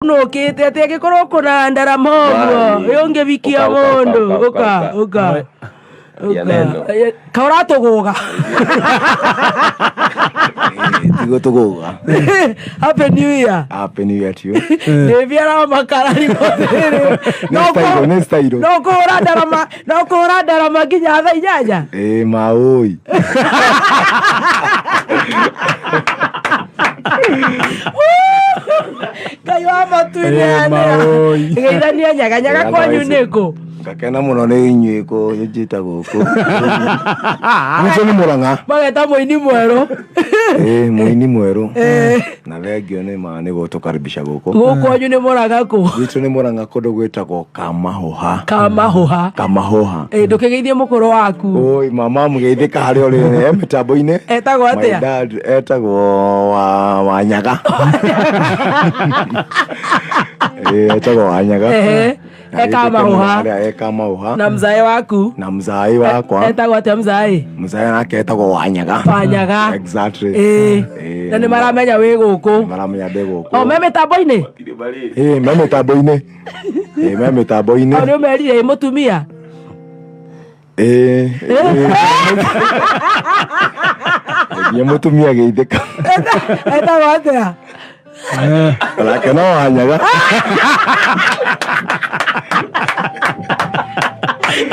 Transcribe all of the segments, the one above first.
nokite ati gikorwo kuna ndarama uguo yonge bikia mundu uka kaurato goga tigo to goga. Happy New Year. Happy New Year to you. Neviara makarari kotere. Next time. No kora darama ginya tha inyanya. Maoi. Kayo amatuine maoi. Ngeithania nyaga kwanyu niko. Kakena muno ni inyuĩ ko njita guku. Nicho ni Murang'a. Mageta muini mweru. Muini mweru. Na thengio ni mani gutukaribisha guku. Guku anyu ni Murang'a ku. Nicho ni Murang'a kundu gwitagwo Kamahoha. Kamahoha. Ndukigeithie mukuru waku. Oi mama mugeithika hari uri mitambo-ini. Etagwo atia? My dad etagwo Wanyaga. Etagwo Wanyaga. Kamahoha. Na mzai waku? Na mzai wakwa. Etagwo atia mzai? Mzai nake etagwo Wanyaga. Wanyaga. Exactly. Na ni maramenya wi guku. Maramenya ndi guku. O me mitambo-ini? Me mitambo-ini. Me mitambo-ini. O ni merire mutumia? Ye mutumia geithika. Etagwo atia? Lake no Wanyaga.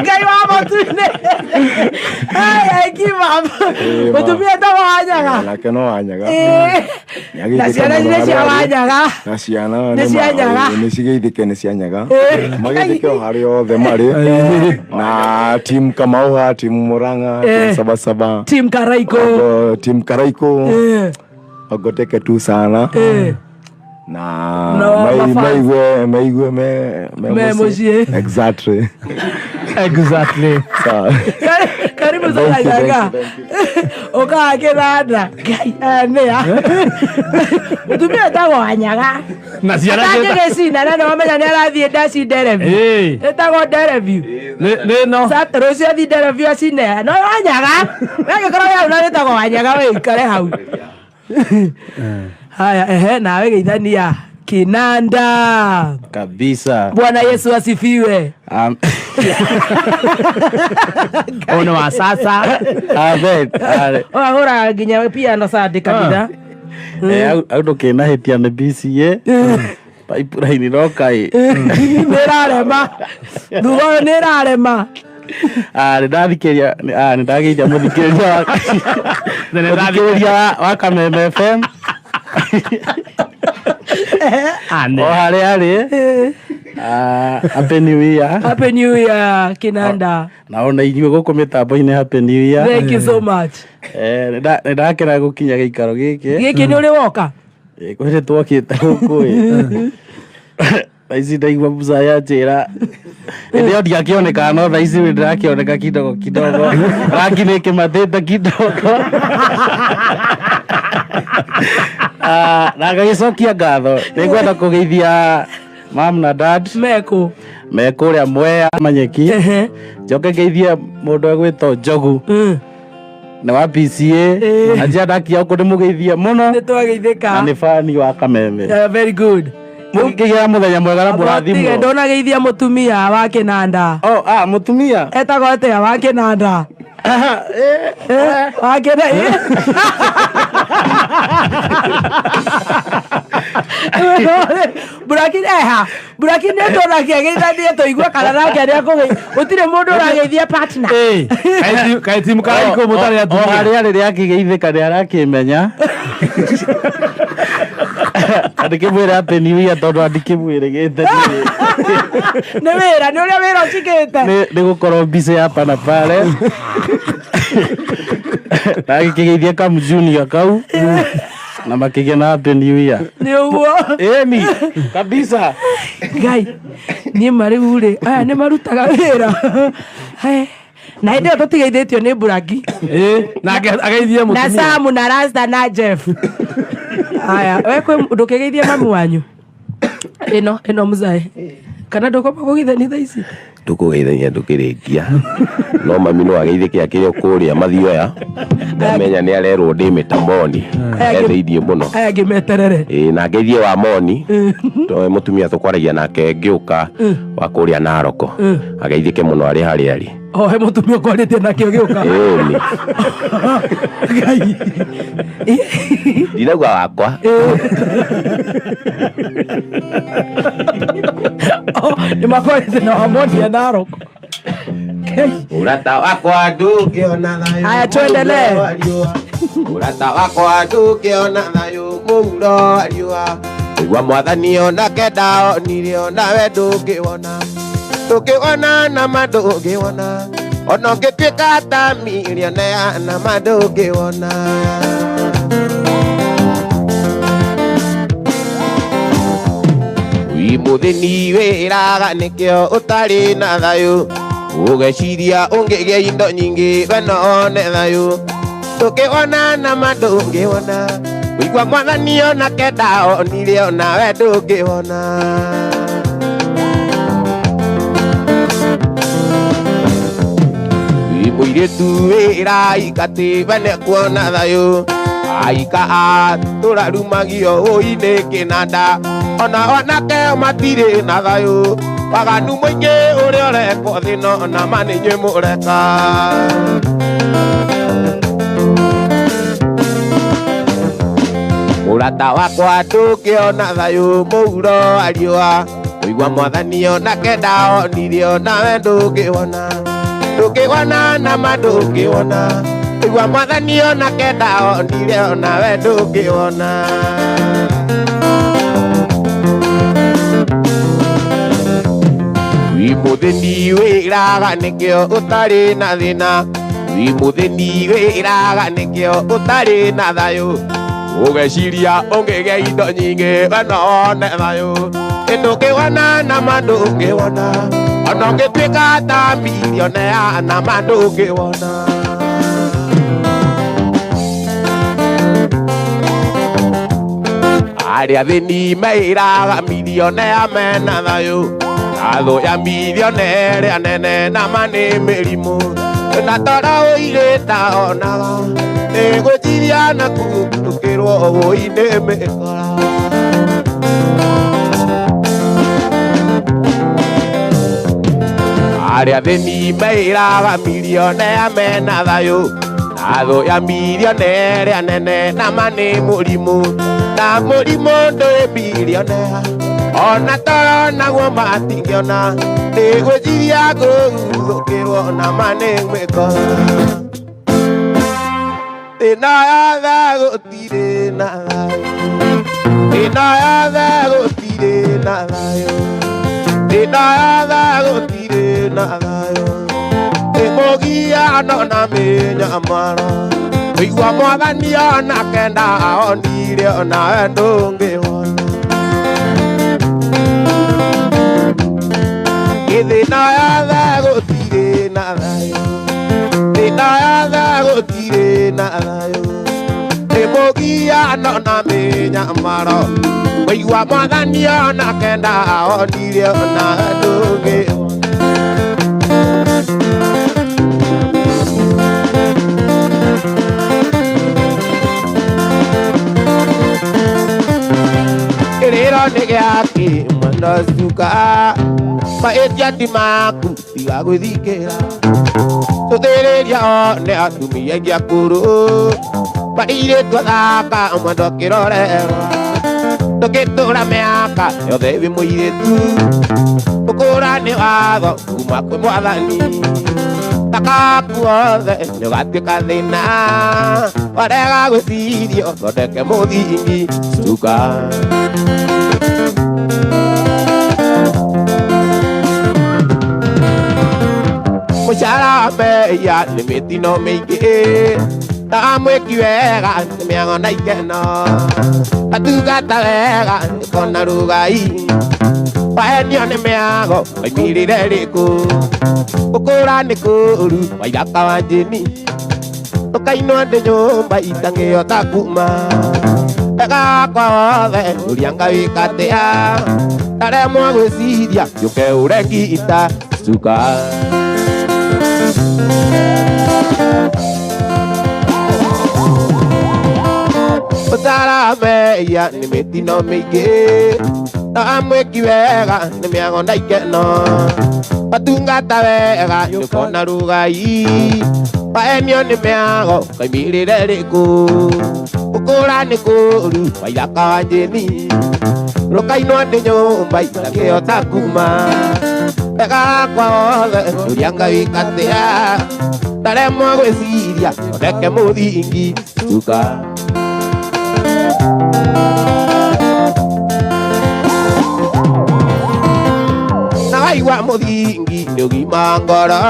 Ngai wa matuine. Ai kibaba. Mutumia etagwo Wanyaga. Lake no Wanyaga. Na ciana nĩ cia Wanyaga. Na ciana nĩ cia Nyaga. nĩ cigeithike nĩ cia Nyaga. Mageithike o harĩa othe marĩ. Na team Kamahoha, team Murang'a, team Sabasaba, team Karaiko. team Karaiko. Ogoteke tu sana. Na maigue muciĩ. Exactly. Karibu sana Nyaga. Ukagithanda nĩa mutumia etagwo Wanyaga. Na ciana ngĩgĩcina na nĩwamenya nĩarathiĩ ndaci nderevi. Etagwo nderevi. No rũciũ athi nderevi acine no Wanyaga. Wegĩkorwo hau na wĩtagwo Wanyaga wĩikare hau. Haya nawe geithania kinanda kabisa. Bwana Yesu asifiwe. Ono wa sasa. Amen. Hora nginya piano sadi kanitha. Auto kena hetia na BCA. Pipeline rokai. Nirarema. Dugo nirarema. Nĩndathikĩria nĩndageithia mũthikĩrĩria wa Kameme FM. O harĩa arĩ. Happy New Year. Happy New Year kinanda. Na ona inyuĩ gũkũ mĩtambo-inĩ Happy New Year. Thank you so much. Nĩndakena gũkinya gĩikaro gĩkĩ. Gĩkĩ nĩ ũrĩ woka? Kwĩrĩ twokĩte gũkũ ici ndaigua mbuca ya njĩra ndio ndiakĩoneka no thaa ici ndirakĩoneka kidogo rangi nĩ kĩmatĩte kidogo. Na ngagĩcokia ngatho nĩngwenda kũgeithia mam na dad me kũrĩa Mwea Manyeki. Njoke ngeithie mũndũ egwĩtwo Njogu na wa PCA anjia ndakia ũkũ ndĩmũgeithie mũno. Nĩtwageithĩka. Na nĩ fani wa Kameme. Very good. Mũkĩgĩa mũthenya mwega na mũrathimwo. Ndonageithia mutumia wa kinanda. Mutumia etagwo atia wa kinanda? Wa kinanda. Buraki nĩ ndonakĩgeithania tũigua kana nake nĩ akũgeithia. Gũtirĩ mũndũ ũrageithia partner. Kaĩ timu Karaiko mũtarĩ atumia. O harĩa rĩrĩa akĩgeithĩka nĩ arakĩmenya. Andĩkĩmwĩra Happy New Year tondũ andĩkĩmwĩrĩgĩte nĩ wĩra nĩ ũrĩa wĩra ũcikĩte. Nĩ gũkorwo mbica hapa na pale. Na gĩkĩgeithia Kamu Junior kau. Na makĩgĩa na Happy New Year. Nĩ ũguo. Ni kabisa. Ngai niĩ marĩu rĩ aya nĩ marutaga wĩra. Na hĩndĩ ĩyo tũtigeithĩtio nĩ Buraki. Na ageithie mũtumia. Na Samu na Rasta na Jeff. Aya we ndũkĩgeithia mamu wanyu. Ĩno mzai. kana ndũkoma gũgĩtheni thaa ici ndũkũgeithania ndũkĩrĩkia no mami no ageithĩke akĩrĩ kũrĩa mathioya ndamenya nĩ arerwo ndĩ mĩtamboni etheithie mũno aya ngĩmeterere na ngeithie wa moni to mũtumia tũkwaragia nake ngĩũka wa kũrĩa Naroko ageithĩke mũno arĩ harĩa arĩ he mũtumia ũkwarĩtie nake ũgĩũka Ngai ndinauga wakwa nĩ makwarĩtie na wamonia Naroko Urata wakwa ndũngĩona thayũ aya tuendelee Urata wakwa ndũngĩona thayũ mũuro wa riũa Igua mwathani onake ndaonire onawe ndũngĩwona na ma ndũngĩwona ona ũngĩtuĩka ta millionaire na ma ndũngĩwona wĩ mũthĩni wĩraga nĩkĩo ũtarĩ na thayũ ũgeciria ũngĩgĩa indo nyingĩ we no one thayũ ndũngĩwona na ma ndũngĩwona Wĩigua mwathani onake ndaonire onawe ndũngĩwona Wĩ mũirĩtu wĩraika atĩ we nĩekuona thayũ aika tũrarumagio ũi-inĩ kĩnanda ona onake matirĩ na thayũ waganu mũingĩ ũrĩa ũrekwo thĩ no na ma nĩ inyuĩ mũreka Mũrata wakwa ndũngĩona thayũ mũuro wa riũa Wĩigua mwathani onake ndaonire onawe ndũngĩwona na ma ndũngĩwona Wĩigua mwathani onake ndaonire onawe ndũngĩwona Wĩ mũthĩni wĩraga nĩkĩo ũtarĩ na thĩna Wĩ mũthĩni wĩraga nĩkĩo ũtarĩ na thayũ ũgeciria ũngĩgĩa indo nyingĩ we no one thayũ ndũngĩwona na ma ndũngĩwona ona ũngĩtuĩka ta millionaire na ma ndũngĩwona arĩa athĩni meiraga millionaire mena thayũ na thũ ya millionaire anene na ma nĩ mĩrimũ na toro ũirĩta onaga nĩgũciria na kũgũkĩrwo ũĩ-inĩ mĩkora arĩa athĩni meiraga millionaire mena thayũ na thũ ya millionaire anene na ma nĩ mũrimũ na mũrimũ ndũrĩ millionaire ona toro naguo matingĩona nĩgũciria kũgũkĩrwo na ma nĩ mĩkora Thĩna yothe gũtirĩ na thayũ Thĩna yothe gũtirĩ na thayũ Thĩna yothe gũtirĩ na thayũ Mũgiano na mĩnyamaro Wĩigua mwathani onake ndaonire onawe ndũngĩwona Thĩna yothe gũtirĩ na thayũ Thĩna yothe gũtirĩ na thayũ Mũgiano na mĩnyamaro Wĩigua mwathani onake ndaonire onawe ndũngĩwona Kĩrĩro nĩ gĩake mwendo cuka mahĩtia ti maku tiga gwĩthikĩra tũthĩrĩria one atumia aingĩ akũrũ mairĩtu athaka mwendo kĩrorerwa tũgĩtũra mĩaka yothe wĩ mũirĩtu ũkũrani watho kuma kwĩ mwathani takaku othe nĩũgatuĩka thĩna warega gwĩciria ũthondeke mũthingi cuka mũcara wa mbeia nĩ mĩtino mĩingĩ na mwĩki wega nĩ mĩang'o na ikeno atungata wega nĩkona rũgai wahenio nĩ mĩago waimĩrĩre rĩkũ ũkũra nĩ kũru waithaka wa njĩni ũkainwo ndĩ nyũmba itangĩhota kuma wega wakwa wothe ũria ngawĩka atĩa ndaremwo gwĩciria njũke ũrengita cuka ũtarameia nĩ mĩtino mĩingĩ na mwĩki wega nĩ mĩago na ikeno watungata wega nĩũkona rũgai waenio nĩ mĩago kaimĩrĩre rĩkũ ũkũra nĩ kũru waithaka wa njĩni rũkainwo nĩ nyũmba itakĩhota kuma wega wakwa wothe ũria Ngai katĩa ndaremwo gwĩciria thondeke mũthingi cuka nawaigua mũthingi nĩ ũgima ngoro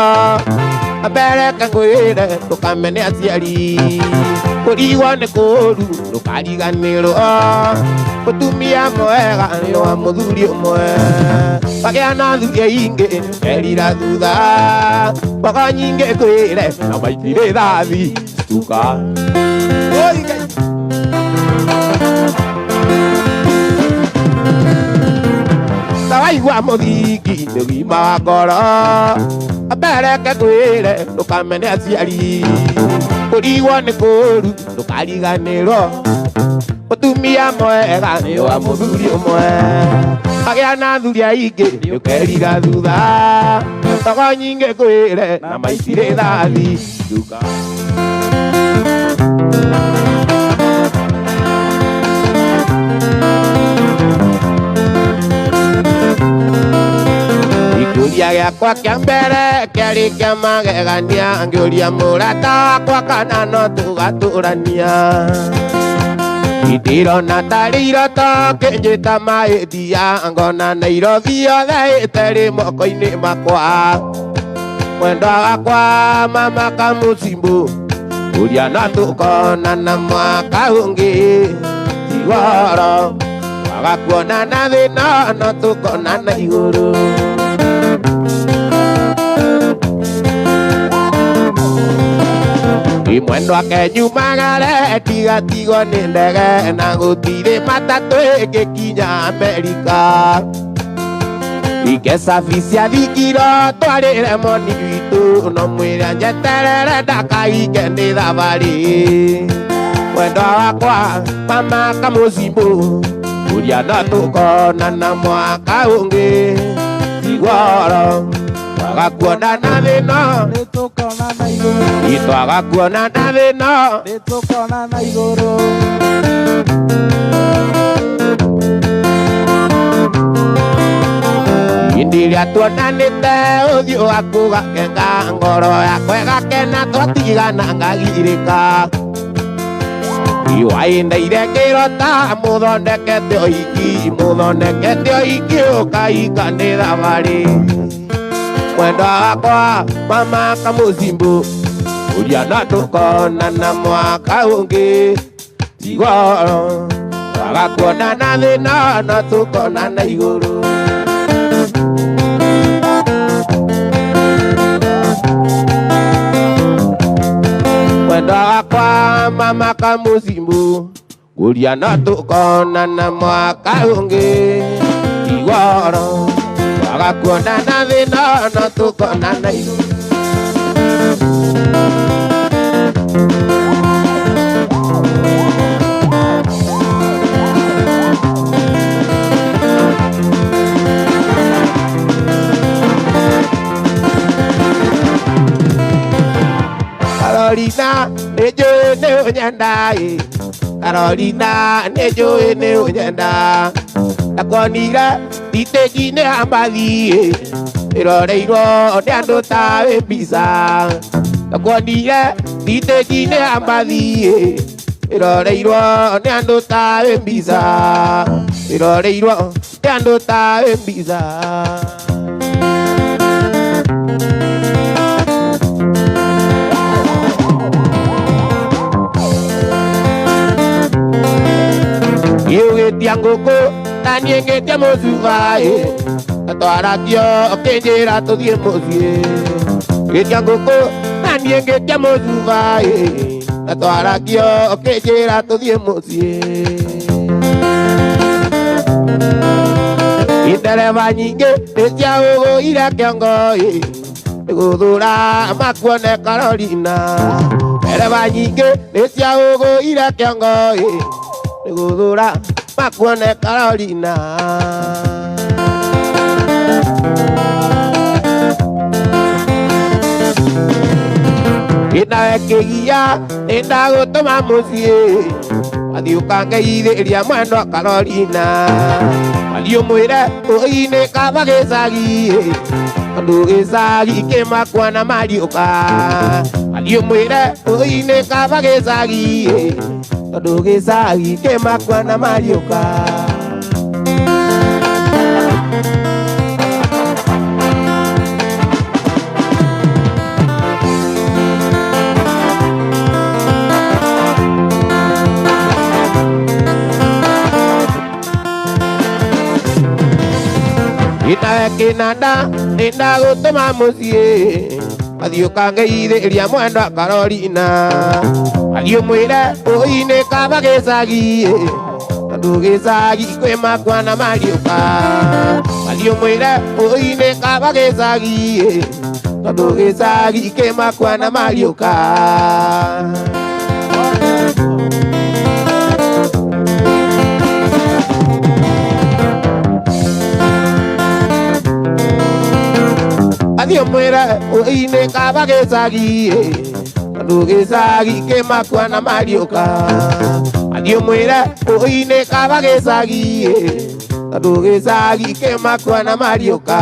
ambereke ngwĩre ndũkamene aciari kũrigwo nĩ kũru ndũkariganĩrwo mũtumia mwega nĩ wa mũthuri ũmwe wagĩa na thuri aingĩ kerira thutha mbogo nyingĩ ngwĩre na maitirĩ thathi cuka nawaigua mũthingi nĩ ũgima wa ngoro ambereke ngwĩre ndũkamene aciari kũrigwo nĩ kũru ndũkariganĩrwo mũtumia mwega nĩ wa mũthuri ũmwe agĩa na thuri aingĩ nĩũkerira thutha mbogo nyingĩ ngwĩre na maitirĩ thathi cuka Gĩkũria gĩakwa kĩa mbere kĩarĩ kĩa magegania ngĩũria mũrata wakwa kana no tũgatũrania ndirona tarĩ iroto kĩnjĩta mahĩtia ngona Nairobi yothe ĩtarĩ moko-inĩ makwa mwendwa wakwa mama Kamusimbo ũria no tũkonana mwaka ũngĩ tigoro waga kuonana thĩna no tũkonana igũrũ mwendwa kenyumagare tigatigwo nĩ ndege na gũtirĩ matatũ ĩngĩkinya Amerika ike cabi cia thikiro twarĩre moni witũ no mwĩre njeterere ndakahinge nĩ thabarĩ mwendwa wakwa mama Kamusimbo ũria no tũkonana mwaka ũngĩ tigoro twaga kuonana thĩna itwaga kuonana thĩna nĩtũkonana igũrũ hĩndĩ ĩrĩa tuonanĩte ũthiũ waku gakenga ngoro yakwa ĩgakena twatigana ngagirĩka iwaindeire ngĩrota mũthondekete ũhiki ũkahinga nĩ thabarĩ mwendwa wakwa mama Kamusimbo ũria no tũkonana mwaka ũngĩ tigoro twaga kuonana thĩna no tũkonana igũrũ mwendwa wakwa mama Kamusimbo ũria no tũkonana mwaka ũngĩ tigoro twaga kuonana thĩna no tũkonana igũrũ Carolina nĩnjũĩ nĩ ũnyenda Carolina nĩnjũĩ nĩ ũnyenda ndakuonire itĩki-inĩ ya mbathi ĩroreirwo nĩ andũ tawe mbica ndakuonire itĩki-inĩ ya mbathi ĩroreirwo nĩ andũ tawe mbica ĩroreirwo nĩ andũ tawe mbica Yũgĩtia ngũkũ na niĩ ngĩtia mũcuba atwaratio ũkĩnjĩra tũthiĩ mũciĩ ngĩtia ngũkũ na niĩ ngĩtia mũcuba atwaratio ũkĩnjĩra tũthiĩ mũciĩ ndereva nyingĩ nĩciagũgũire kĩongo gũthũra makuone Carolina ndereva nyingĩ nĩciagũgũire kĩongo gũthũra makuone Carolina Indawekigia indagũtũma mũciĩ athiũkangeithĩria mwendwa Carolina athiũmwĩre ũinĩ kaba gĩcagi tondũ gĩcagi kĩmakwa na mariũka athiũmwĩre ũinĩ kaba gĩcagi tondũ gĩcagi kĩmakwa na mariũka Kinanda indagũtũma mũciĩ athiũkangeithĩria mwendwa Carolina athiũmwĩre ũinĩ kaba gĩcagi tondũ gĩcagi kwĩmakwa na mariũka athiũmwĩre ũinĩ kaba gĩcagi tondũ gĩcagi kĩmakwa na mariũka athiũmwĩre ũinĩ kaba gĩcagi tondũ gĩcagi kĩmakwa na mariũka athiũmwĩre ũinĩ kaba gĩcagi tondũ gĩcagi kĩmakwa na mariũka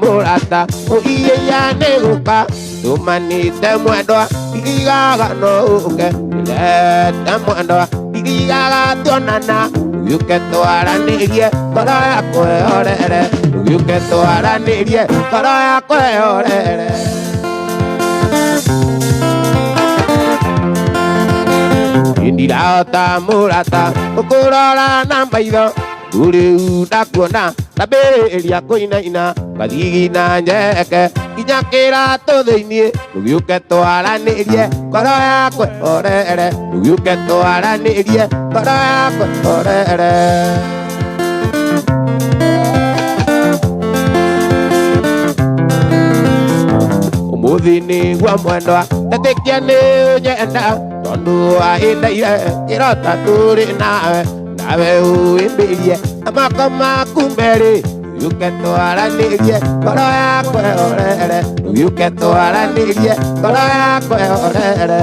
Murata uiye ya neguka tumanite mwendwa irigaga no uke ilete mwendwa irigaga tuonana uyuke twaranirie ngoro yakwe orere uyuke twaranirie ngoro yakwe orere indirahota murata ukurora na maitho Uriu ndakuona ndambĩrĩria kũinaina ngathigina njeke nginya kĩratũ thĩinĩ tũgĩũke twaranĩrie ngoro yakwe orere tũgĩũke twaranĩrie ngoro yakwe orere ũmũthĩ nĩguo mwendwa ndetĩkia nĩ ũnyenda tondũ wahĩndaire kĩrota tũrĩ nawe nawe uimbirie amako maku merĩ uyuke twaranĩrie ngoro yakwe orere uyuke twaranĩrie ngoro yakwe orere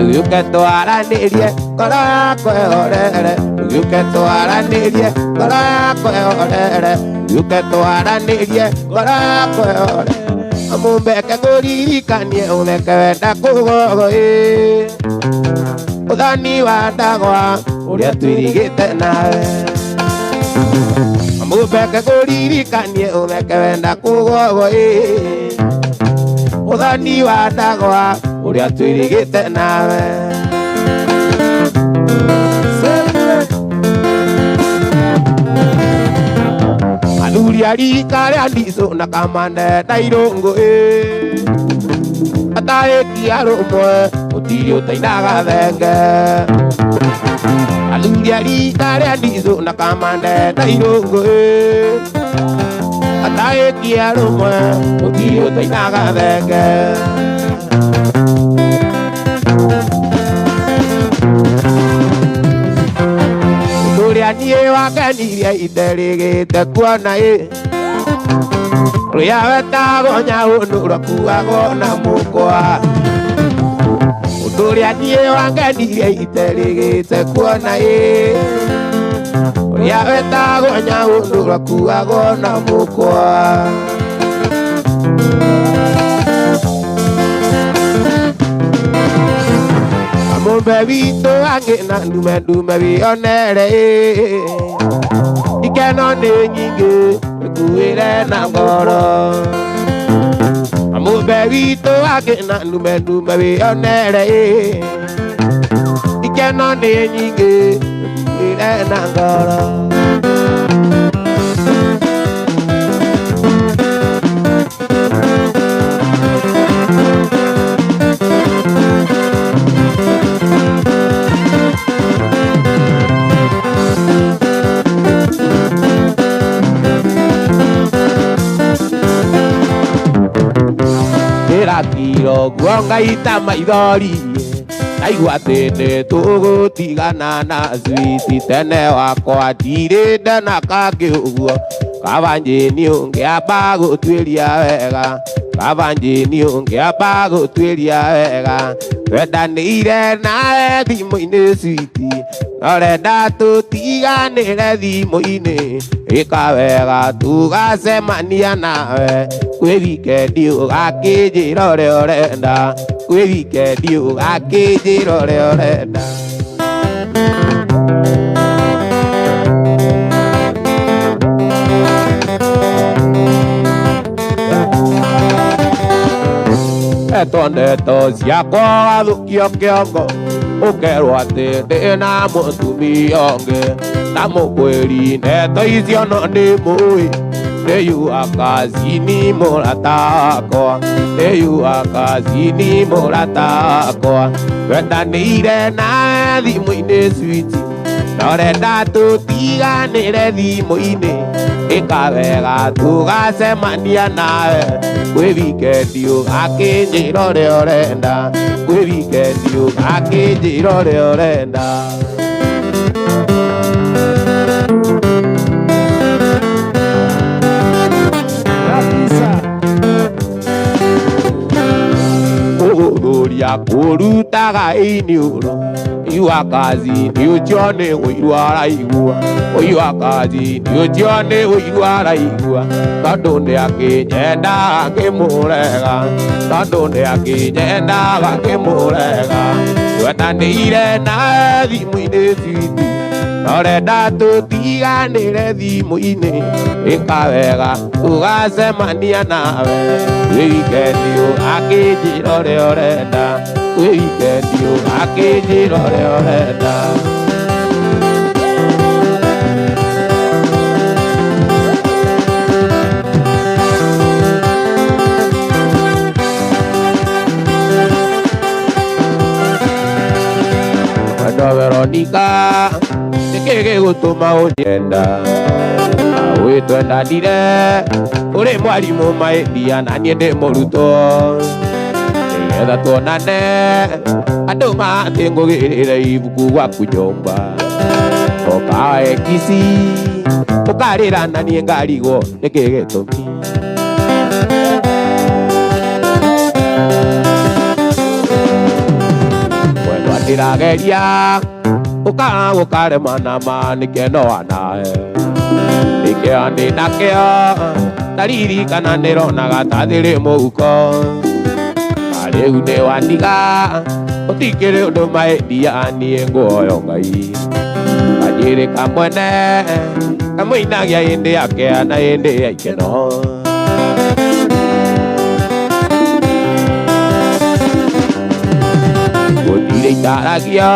uyuke twaranĩrie ngoro yakwe orere uyuke twaranĩrie ngoro yakwe orere uyuke twaranĩrie ngoro yakwe orere amumbeke ngũririkanie ũtheke wenda kũgogo ũthoni wa ndagwa ũrĩa twĩrigĩte nawe amumbeke ngũririkanie ũtheke wenda kũgogo ũthoni wa ndagwa ũrĩa twĩrigĩte nawe athuri a rika rĩa ndicũ na kamande ndairũngũ atahĩkia rũmwe ũtiri ũtainaga thenge athuri a rika rĩa ndicũ na kamande ndairũngũ atahĩkia rũmwe ũtiri ũtainaga thenge ũrĩa niĩ wakenirie iterĩgĩte kuona rũya wetagwo nyau nũrakuagwo na mũkwa ũndũ ũrĩa niĩ wakenirie iterĩgĩte kuona rũya wetagwo nyau nũrakuagwo na mũkwa mũmbe witũ angĩ na ndume wĩonere ikeno nĩ nyingĩ ĩkuĩre na ngoro Amube wito agena nume we onere Ikeno ne nyinge ire nangoro Kiro guonga itama idori Aigua tene tugu tigana na zwiti Tene wakwa tirida na kage uguo Kavanjini ungeaba gutwiria wega Kavanjini ungeaba gutwiria wega Twendanire nawe thimu-ini switi Norenda tutiganire thimu-ini Ikawega tugacemania nawe Kwi wikendi ugakĩnjĩra ũrĩa ũrenda Kwi wikendi ugakĩnjĩra ũrĩa ũrenda Etondeto ciakwa gathũkio kĩongo Ũkerwo atĩ ndĩna mũtumia ũngĩ Na mũkwĩri ndeto icio no nĩmũĩ Nĩyua kazini mũrata wakwa Nĩyua kazini mũrata wakwa Twendanĩire nawe thimũ-inĩ switi Norenda tũtiganĩre thimũ-inĩ Ĩkawega tũgacemania nawe Kwĩ wikendi ũgakĩnjĩra ũrĩa ũrenda Kwĩ wikendi ũgakĩnjĩra ũrĩa ũrenda Kũgũthũria kũrutaga iniũrũ Ũyua kazi nĩ ũcio nĩ ũiru araigua Ũyua kazi nĩ ũcio nĩ ũiru araigua Tondũ nĩakĩnyendaga ngĩmũrega Tondũ nĩakĩnyendaga ngĩmũrega Twendanĩire nawe thimũ-inĩ switi Norenda tũtiganĩre thimũ-inĩ Ĩkawega tũgacemania nawe Kwĩ wikendi ũgakĩnjĩra ũrĩa ũrenda Kwĩ wikendi ũgakĩnjĩra ũrĩa ũrenda Wendo Veronica Nĩkĩ gĩgũtũma ũnyenda Nawe twendanire Ũrĩ mwarimũ maĩndia na niĩ ndĩ mũrutwo Nĩgetha tuonane Andũ matĩ ngũgĩrĩre ibuku gwaku nyũmba Oka ekisi Ũkarĩra na niĩ ngarigwo Nĩkĩ gĩtũmi Wendo ndĩrageria Ũkarema ma nĩkĩo wanahe Nĩkĩo ndĩ nakĩo Ndaririkana nĩronaga ta thĩrĩ mũhuko Na rĩu nĩ wandiga Ũtikĩrĩ ũndũ maĩndia niĩ ngũoyo Ngai Kanjĩrĩ kamwene Kamũinagia hĩndĩ ya kĩa na hĩndĩ ya ikeno Gũtirĩ itaragia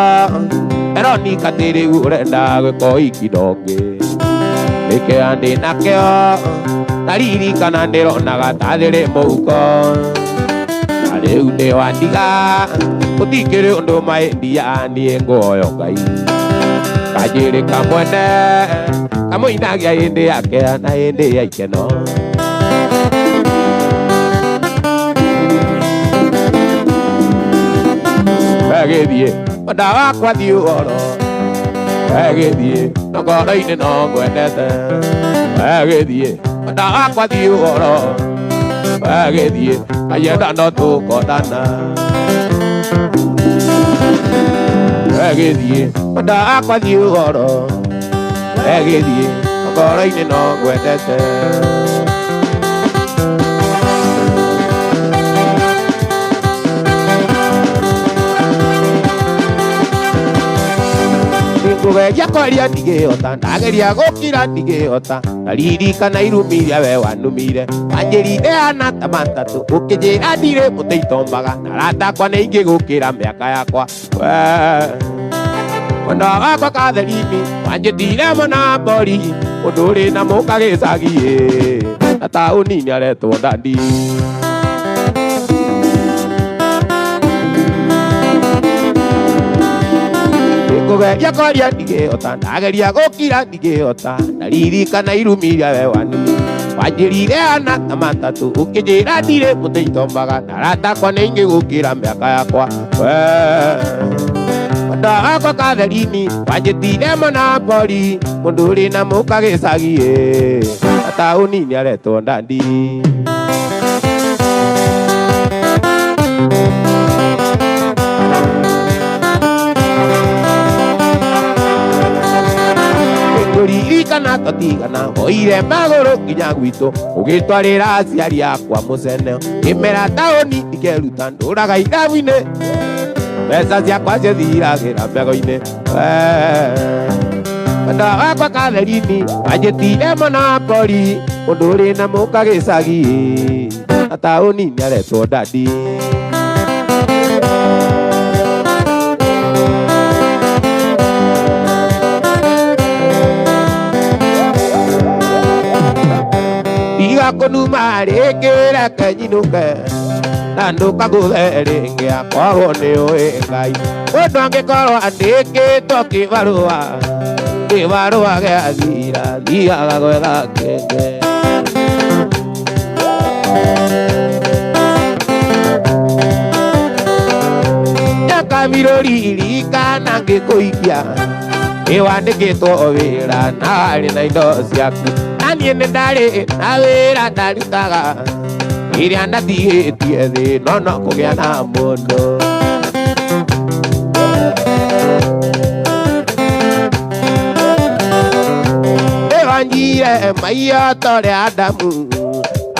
Veronica tĩrĩ ũrenda gwĩka ũhiki ndongĩ Nĩkĩo ndĩ nakĩo Ndaririkana nĩronaga ta thĩrĩ mũhuko Na rĩu nĩ wandiga Ũtikĩrĩ ũndũ maĩndia niĩ ngũoyo Ngai Kanjĩrĩ kamwene Kamũinagia hĩndĩ ya kĩa na hĩndĩ ya ikeno Wegĩthiĩ Mwenda wakwa thiĩ ũhoro Wegĩthiĩ No ngoro-inĩ no ngwendete Wegĩthiĩ Mwenda wakwa thiĩ ũhoro Wegĩthiĩ Kayenda no tũkondana Wegĩthiĩ Mwenda wakwa thiĩ ũhoro Wegĩthiĩ No ngoro-inĩ no ngwendete Nikugeria kwaria ndigihota, ndageria gukira ndigihota, ndaririkana irumi iria we wanumire, wanjirire ana ta matatu, ukinjira ndire muteitombaga, na arata akwa nĩ aingĩ gũkĩra mĩaka yakwa. Mwenda wakwa Catherine, wanjĩtire mũna mbori, mũndũ ũrĩ na mũka gĩcagi, na taũni nĩ aretwo Dandi. Nikugeria kwaria ndigihota, ndageria gũkira ndigihota, ndaririkana irumi iria we wanumire, wanjĩrire ana ta matatu, ũkĩnjĩra ndire mũteitombaga, na arata akwa nĩ aingĩ gũkĩra mĩaka yakwa. Mwenda wakwa Catherine, wanjĩtire mũna mbori, mũndũ ũrĩ na mũka gĩcagi, na taũni nĩ aretwo Dandi. Tũririkana tũtigana, woire magũrũ nginya gwitũ, ũgĩtwarĩra aciari akwa mũcene, ngĩmera taũni ndikeruta, ndũraga irabu-inĩ, mbeca ciakwa cithiragĩra mbego-inĩ. Mwenda wakwa Catherine, wanjĩtire mũna mbori, mũndũ ũrĩ na mũka gĩcagi, na taũni nĩ aretwo Dandi. Kunuma rĩngĩ reke nyinũke, na ndũkagũthe rĩngĩ akorwo nĩ ũĩ Ngai. Mũndũ angĩkorwo andĩkĩtwo kĩbarũa gĩathira, thiaga gwetha kĩngĩ. Nyakabirũririkana ngĩkũikia, nĩwandĩkĩtwo wĩra na harĩ na indo ciaku, na niĩ nĩ ndarĩ na wĩra ndarutaga, ĩrĩa ndatigĩtie thĩ no kũgĩa na mũndũ. Nĩwanjire maiya ta ũrĩa Adamu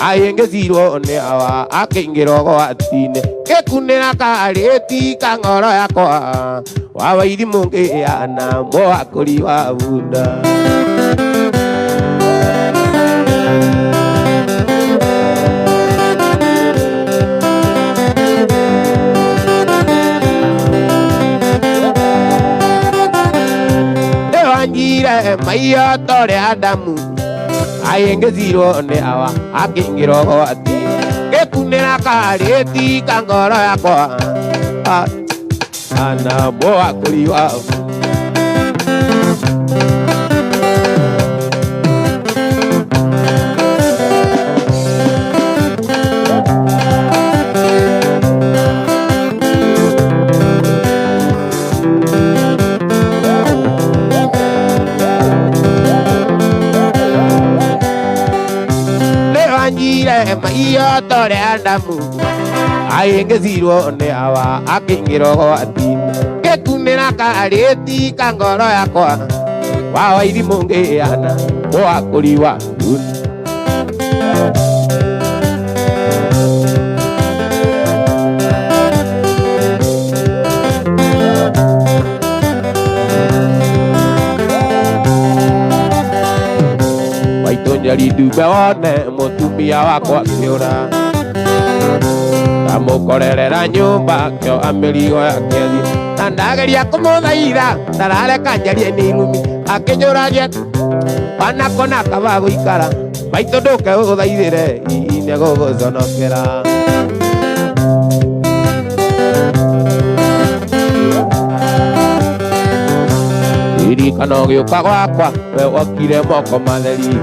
ahĩngĩcirwo nĩ Hawa, akĩingĩra ũgwati-inĩ, ngĩkunĩra karĩti ka ng'oro yakwa, wa wairimũ ngĩheana mũhakũri wa bunda. Nĩwanjire maiya ta ũrĩa Adamu ahĩngĩcirwo nĩ Hawa, akĩingĩra ũgwati-inĩ, ngĩkunĩra karĩti ka ng'oro yakwa, ana mũhakũri wa bunda. Maiya ta ũrĩa Adamu ahĩngĩcirwo nĩ Hawa, akĩingĩra ũgwati-inĩ, ngĩkunĩra karĩti ka ngoro yakwa, wa wairimũ ngĩheana mũhakũri wa bunda. Waitũ Ndumbe wone mũtumia wakwa akĩũra, ndamũkorerera nyũmba akĩoha mĩrigo yake athiĩ, na ndageria kũmũthaitha ndarareka njarie nĩ irumi, akĩnjũragia wanako na kaba gũikara, maitũ ndũke ũthaithĩre nĩ gũgũconokera. Ririkana ũgĩũka gwakwa, we wokire moko matheri,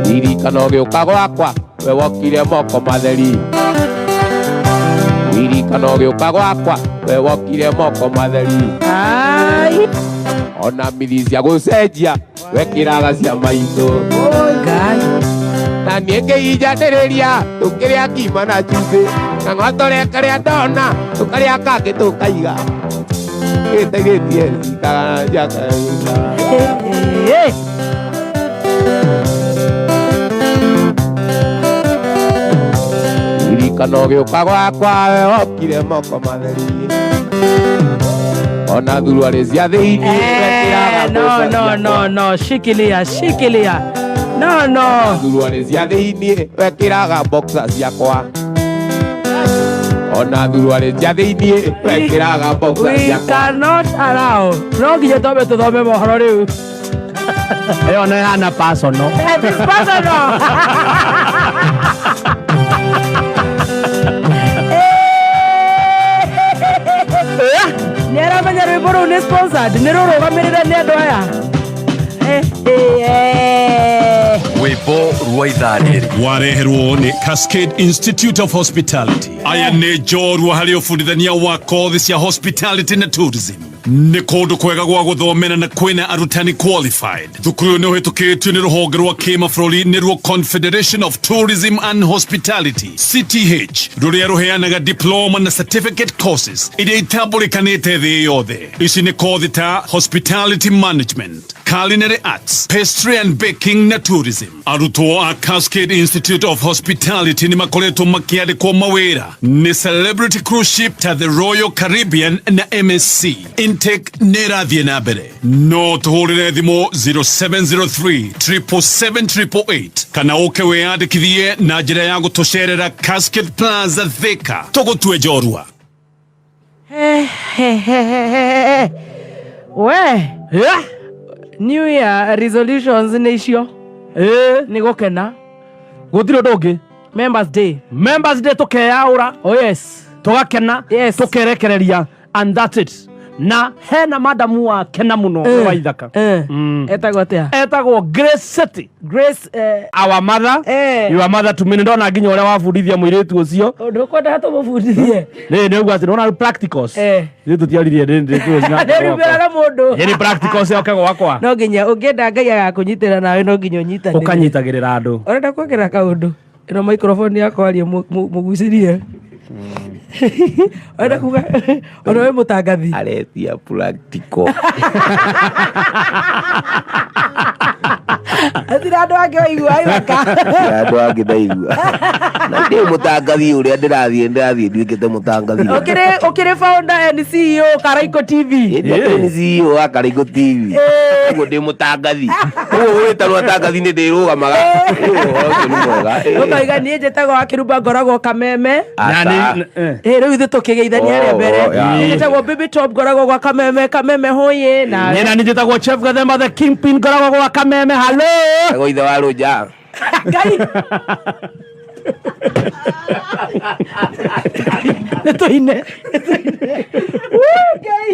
ririkana ũgĩũka gwakwa, we wokire moko matheri, ririkana ũgĩũka gwakwa, we wokire moko matheri. Ona mithi cia gũcenjia wekĩraga cia maitũ, na niĩ ngĩinjanĩrĩria tũkĩrĩa ngima na chumbĩ, na ng'otore karĩa ndona tũkarĩa kangĩ tũkaiga, gĩtegĩtie njikaga njaka. Ririkana ũgĩũka gwakwa, we wokire moko matheri, ona thuruarĩ cia thĩinĩ no shikilia no thuruarĩ cia thĩinĩ wekĩraga boxer ciakwa ona thuruarĩ cia thĩinĩ wekĩraga boxer ciakwa. We cannot allow. No nginya twambe tũthome mohoro rĩu. Ĩyo nĩ hana personal. It is personal. Nĩaramenya rwĩmbo rũu nĩ sponsored, nĩ rũrũgamĩrĩre nĩ andũ aya. Rwĩmbo rwa ithaa rĩrĩ wareherwo nĩ Cascade Institute of Hospitality. Aya nĩ njorua harĩ ũbundithania wa kothi cia hospitality na tourism. Nĩ kũndũ kwega gwa gũthomera na kwĩna arutani qualified. Thukuru nĩ ũhĩtũkĩtio nĩ rũhonge rwa kĩmabũrũri nĩruo Confederation of Tourism and Hospitality CTH, rũrĩa rũheanaga diploma na certificate courses iria itambũrĩkanĩte thĩ yothe. Ici nĩ kothi ta hospitality management, culinary arts, pastry and baking na tourism. Arutwo a Cascade Institute of Hospitality nĩ makoretwo makĩandĩkwo mawĩra nĩ Celebrity Cruise Ship ta the Royal Caribbean na MSC. Intake nĩ ĩrathiĩ na mbere. No tũhũrĩre thimũ 0703 777 kana ũke wĩyandĩkithie na njĩra ya gũtũcerera Cascade Plaza Thika. Tũgũtue njorua. We New Year resolutions nĩ icio. Nĩ gũkena. Gũtirĩ ũndũ ũngĩ. Members Day tũkeyaũra. Oh yes. Tũgakena. Yes. Tũkerekereria. And that's it. Na hena madamu wa kena muno wa ithaka. Etagwo atia? Etagwo Grace City. Grace our mother. Your mother to me ndona nginya ũrĩa wabundithia mũirĩtu ũcio. Ndũkwenda hatũmũbundithie. Nĩ ũgwati ndona practicals. Nĩ tũtiaririe ndĩrĩkũzina. Nĩrubĩraga mũndũ. Nĩ practicals yoke gwakwa. No nginya ũngĩenda Ngai agakũnyitĩra nawe no nginya ũnyitanĩre. Ũkanyitagĩrĩra andũ. Ũrenda kuongerera kaũndũ. Ĩno microphone yakwa aria mũgucirie. Oda kuga ono we mutangathi aretia practical atira ndo ake waigua iwaka ndo ake ndaigua na ndi mutangathi uria ndirathiĩ nduĩkĩte mutangathi okire founder and CEO Karaiko TV ni CEO wa Karaiko TV ugo ndi mutangathi ugo wĩtarwo mutangathi nĩ ndĩrũgamaga ũcio nĩ mwega ukaiga niĩ njĩtagwo akĩrumba ngoragwo Kameme nani rĩu ithuĩ tũkĩgeithania rĩa mbere njĩtagwo Baby Top ngoragwo gwa Kameme hoye na niĩ nani njĩtagwo Chef Gathemba the Kingpin ngoragwo gwa Kameme hello go ithe wa Rũnja Ngai nĩtũine Ngai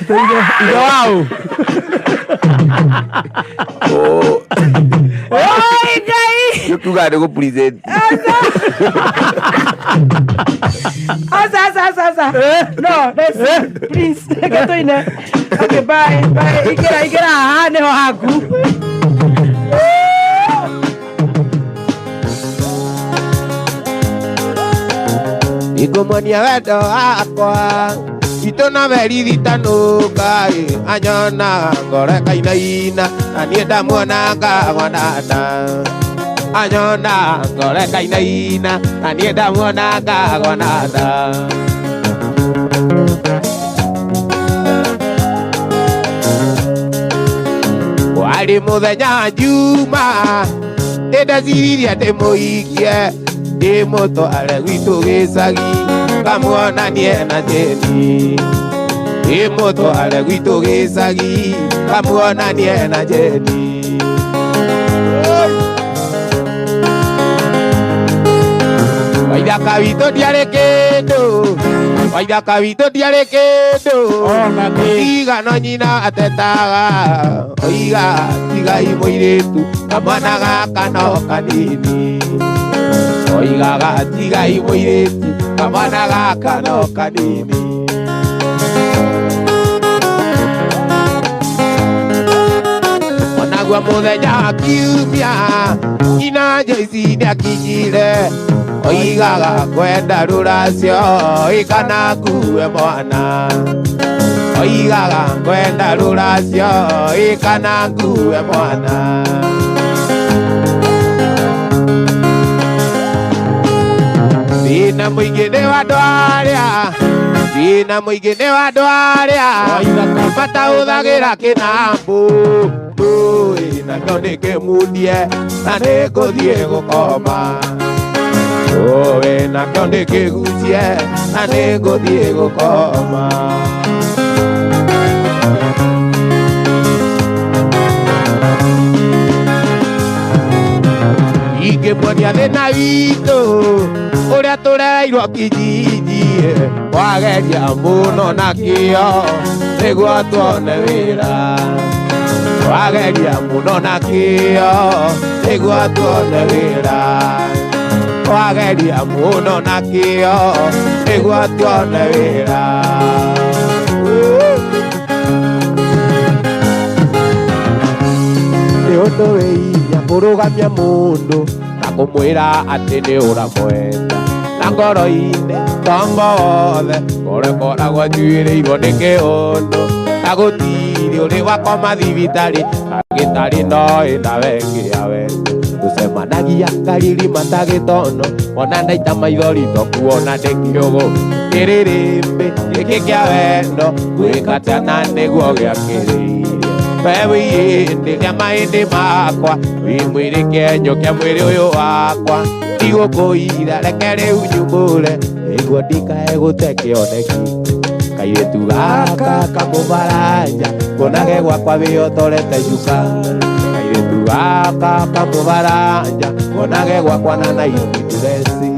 ithe wao oi Ngai yutuga ndĩ present Asa. No, please. Gatoine. Okay, bye. Ikera haha niho haku. Igomania wendo wakwa itona verithitanuka anyona ngore kainaina na niĩ ndamuona ngagwanana anyona ngore kainaina na niĩ ndamuona ngagwanana warĩ mũthenya njuma ndĩndeciririe ndĩmũhikie ndĩmũtware gwitũ gĩcagi kamuonanie na Jeni ndĩmũtware gwitũ gĩcagi kamuonanie na Jeni Waithaka witũ ndiarĩ kĩndũ igano nyina atetaga oiga tigai mũirĩtu kamwana gaka no kanini oigaga tigai mũirĩtu kamwana gaka no kanini onaguo mũthenya wa kiumia nyina Joyce nĩakinyire oigaga kwenda rũracio ikana kuwe mwana oigaga kwenda rũracio ikana kuwe mwana Thina muingi ni wa ndwaria, thina muingi ni wa ndwaria, matahuthagira kinambu nakio ndikimundie na nikuthie gukoma. Nakio ndikigucie na nikuthie gukoma. Ingĩmuonia thĩna witũ ũrĩa tũrereirwo kijiji, wageria mũno na kĩo nĩguo tuone wĩra. Wageria mũno na kĩo nĩguo tuone wĩra. Wageria mũno na kĩo nĩguo tuone wĩra. Nĩ ũndũ wĩ hinya kũrũgamia mũndũ na kũmwĩra atĩ nĩ ũramwenda na ngoro-inĩ tombo wothe ũrekoragwo njuĩrĩirwo nĩ kĩũndũ na gũtirĩ ũrĩ wakoma thibitarĩ agĩtarĩ noĩ nawe kĩrĩa wendo. Tũcemanagia karirima ta gĩtono ona ndaita maithori tokuona ndĩ kĩũgũ. Kĩrĩrĩmbĩ gĩkĩ kĩa wendo gwĩkatana nĩguo gĩakĩrĩire. We wĩyĩndĩ rĩa mahĩndĩ makwa wĩ mwĩrĩ kĩenyũ kĩa mwĩrĩ ũyũ wakwa. Ndigũkũira reke rĩu nyumbũre nĩguo ndikae gũte kĩoneki. Kairĩtu gaka kamũbaranja kuonage gwakwa wĩyotorete cuka. Kairĩtu gaka kamũbaranja kuonage gwakwa na naiti ndureci.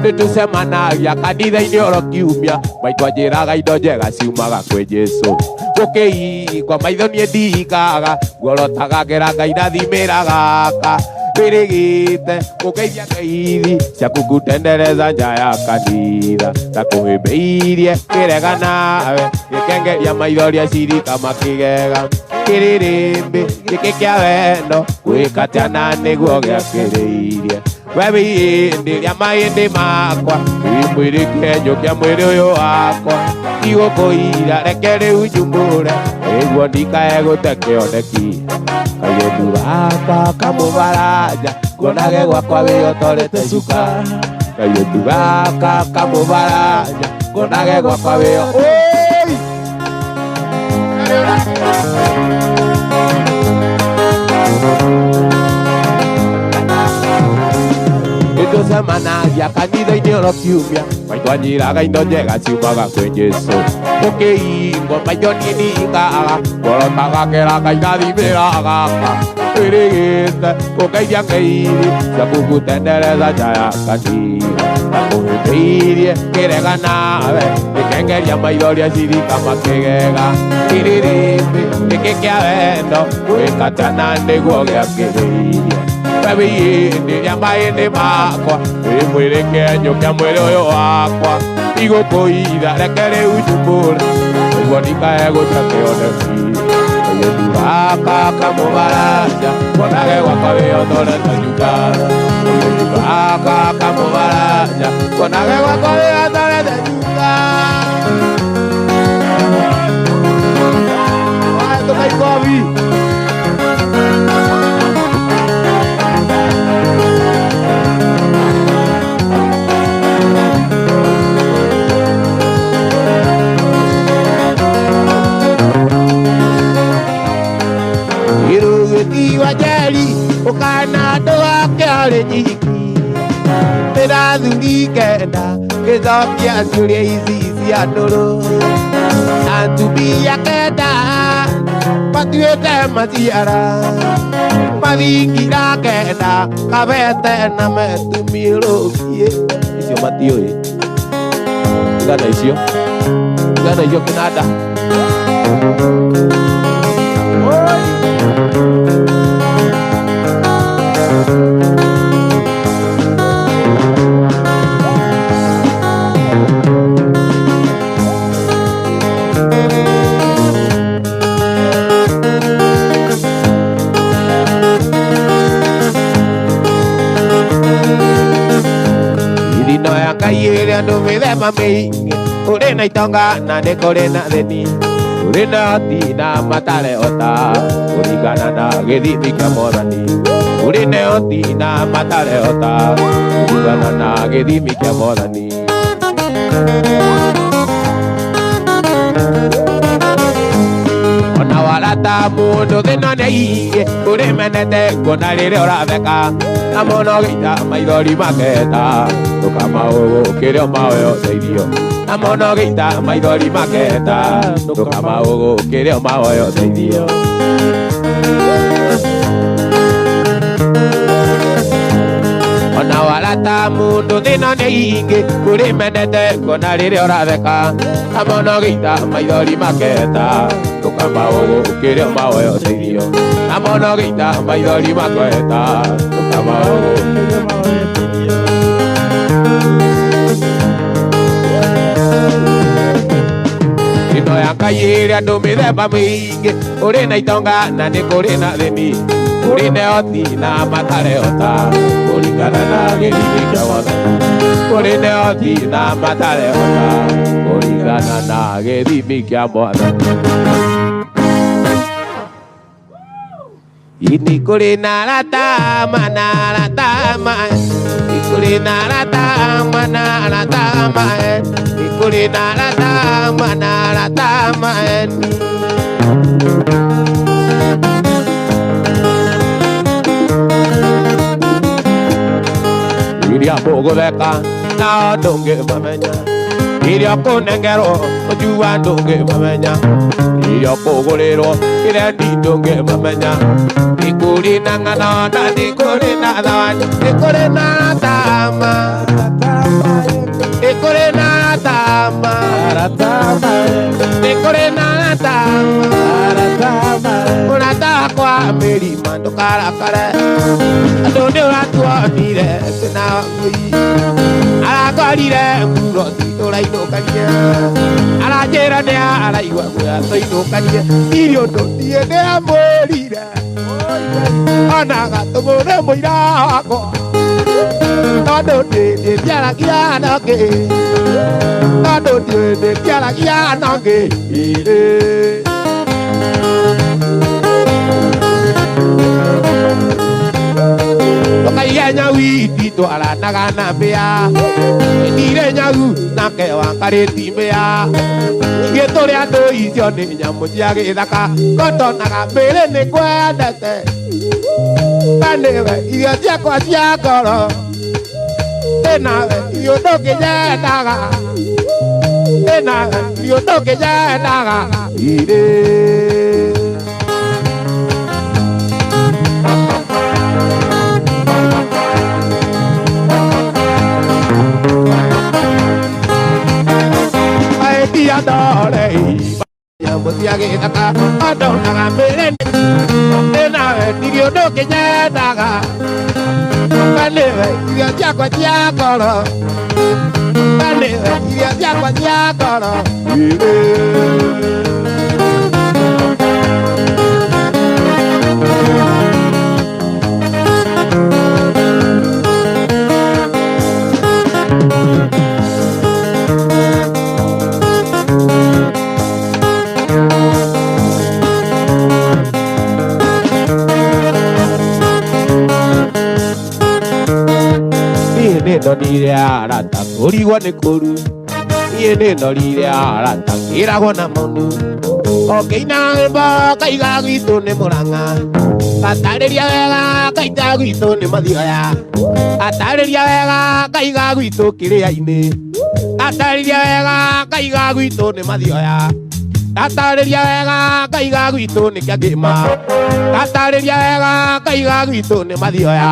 Nĩtũcemanagia kanitha-inĩ oro kiumia, maitũ anjĩraga indo njega ciumaga kwĩ Jesũ. Gũkĩhingwo maitho niĩ ndikaga, ngorotaga ngera Ngai ndathimĩra gaka. Wĩrĩgĩte gũgeithia ngeithi ciaku ngutendereza nja ya kanitha. Ndakũhĩmbĩirie kĩrega nawe gĩkengeria maithori acirika makĩgega. Kĩrĩrĩmbĩ gĩkĩ kĩa wendo gwĩkatana nĩguo gĩakĩrĩirie. We wĩyĩndĩ rĩa mahĩndĩ makwa wĩ mwĩrĩ kĩenyũ kĩa mwĩrĩ ũyũ wakwa. Ndigũkũira reke rĩu nyumbũre nĩguo ndikae gũte kĩoneki. Kairĩtu gaka kamũbaranja kuonage gwakwa wĩyotorete cuka. Kairĩtu gaka kamũbaranja kuonage gwakwa wĩyo. Nĩtũcemanagia kanitha-inĩ oro kiumia, maitũ anjĩraga indo njega ciumaga kwĩ Jesũ. Gũkĩhingwo maitho niĩ ndikaga, ngorotaga ngera Ngai ndathimĩra gaka. Wĩrĩgĩte gũgeithia ngeithi ciaku ngutendereza nja ya kanitha. Ndakũhĩmbĩirie kĩrega nawe gĩkengeria maithori acirika makĩgega. Kĩrĩrĩmbĩ gĩkĩ kĩa wendo gwĩkatana nĩguo gĩakĩrĩirie. We wĩyĩndĩ rĩa mahĩndĩ makwa wĩ mwĩrĩ kĩenyũ kĩa mwĩrĩ ũyũ wakwa. Ndigũkũira reke rĩu nyumbũre nĩguo ndikae gũte kĩoneki. Kairĩtu gaka kamũbaranja kuonage gwakwa wĩyotorete cuka. Kairĩtu gaka kamũbaranja kuonage gwakwa wĩyotorete cuka. Tũkaikobi wajeri ukana ndoa kĩarĩ nyiki. Ndĩrathuri kenda gĩcokia ciũria ici cia ndũrũ. Na atumia kenda matuĩte maciara. Mathingira kenda kabete na metumĩrũkie. Icio matiũĩ ngana icio kĩnanda. Ngai ĩrĩa andũ mĩthemba mĩingĩ, kũrĩ na itonga na nĩ kũrĩ na thĩni. uri na hoti na matare ota kuringana na githimi kia Mwathani uri na hoti na matare ota kuringana na githimi kia Mwathani ona warata mundu thina ni iye uri menete kuona riri uratheka na mono gita maithori maketa ndukamaugukirio mawe uteithio na mono gita maithori maketa ndukamaugukirio mawe uteithio ona warata mundu thina ni ingi uri menete kuona riri uratheka na mono gita maithori maketa ndukamaugukirio mawe uteithio na mono gita maithori maketa ndukamaugukirio mawe uteithio ino ya Ngai ĩrĩa andũ mĩthemba mĩingĩ ũrĩ na itonga na nĩ kũrĩ na thĩni ũrĩ na hoti na matarĩ hota kũringana na gĩthimi kĩa Mwathani ũrĩ na hoti na matarĩ hota kũringana na gĩthimi kĩa Mwathani ini kũrĩ na aratama ikuri na aratama ikuri na aratama iria mũgũtheka na ndũngĩmamenya iria kũnengerwo ũnjua ndũngĩmamenya iria kũgũrĩrwo irendi ndũngĩmamenya ikuri na ng'ano na ikuri na thawani ikuri na aratama ikuri na aratama ikuri na aratama unataka kwa milima ndukarakare andũ nĩ ũratuonire twĩna ngui arakorire nguro tũrainũkania aranjĩra nĩ araigua guoya tũinũkanie irio ndũthiĩ nĩ amwĩrire ona gatũmũre mũira wakwa tondũ ndĩtiaragia nongĩ tondũ ndĩtiaragia nongĩ Tukaiya nyau ititwaranaga na mbĩa ndire nyau nake wangarĩti mbĩa ithuĩ tũrĩ andũ icio nĩ nyamũ cia gĩthaka ngotonaga mbĩrĩ nĩ kwendete kanĩwe irio ciakwa cia ngoro ĩnawe irio ndũkĩnyendaga ĩnawe irio ndũkĩnyendaga irĩ adore nyamũ cia gĩthaka ondonaga mbĩrĩ nawe irio ndũkĩnyendaga kanĩwe irio ciakwa cia ngoro kanĩwe irio ciakwa cia ngoro ndonire arata kũrigwo nĩ kũru niĩ nĩ ndorire arata kĩragwo na mũndũ okĩina rwĩmbo kaiga gwitũ nĩ Mũrang'a gatarĩria wega kaita gwitũ nĩ Mathioya gatarĩria wega kaiga gwitũ Kĩrĩa-inĩ gatarĩria wega kaiga gwitũ nĩ Mathioya gatarĩria wega kaiga gwitũ nĩ Kĩangĩma gatarĩria wega kaiga gwitũ nĩ Mathioya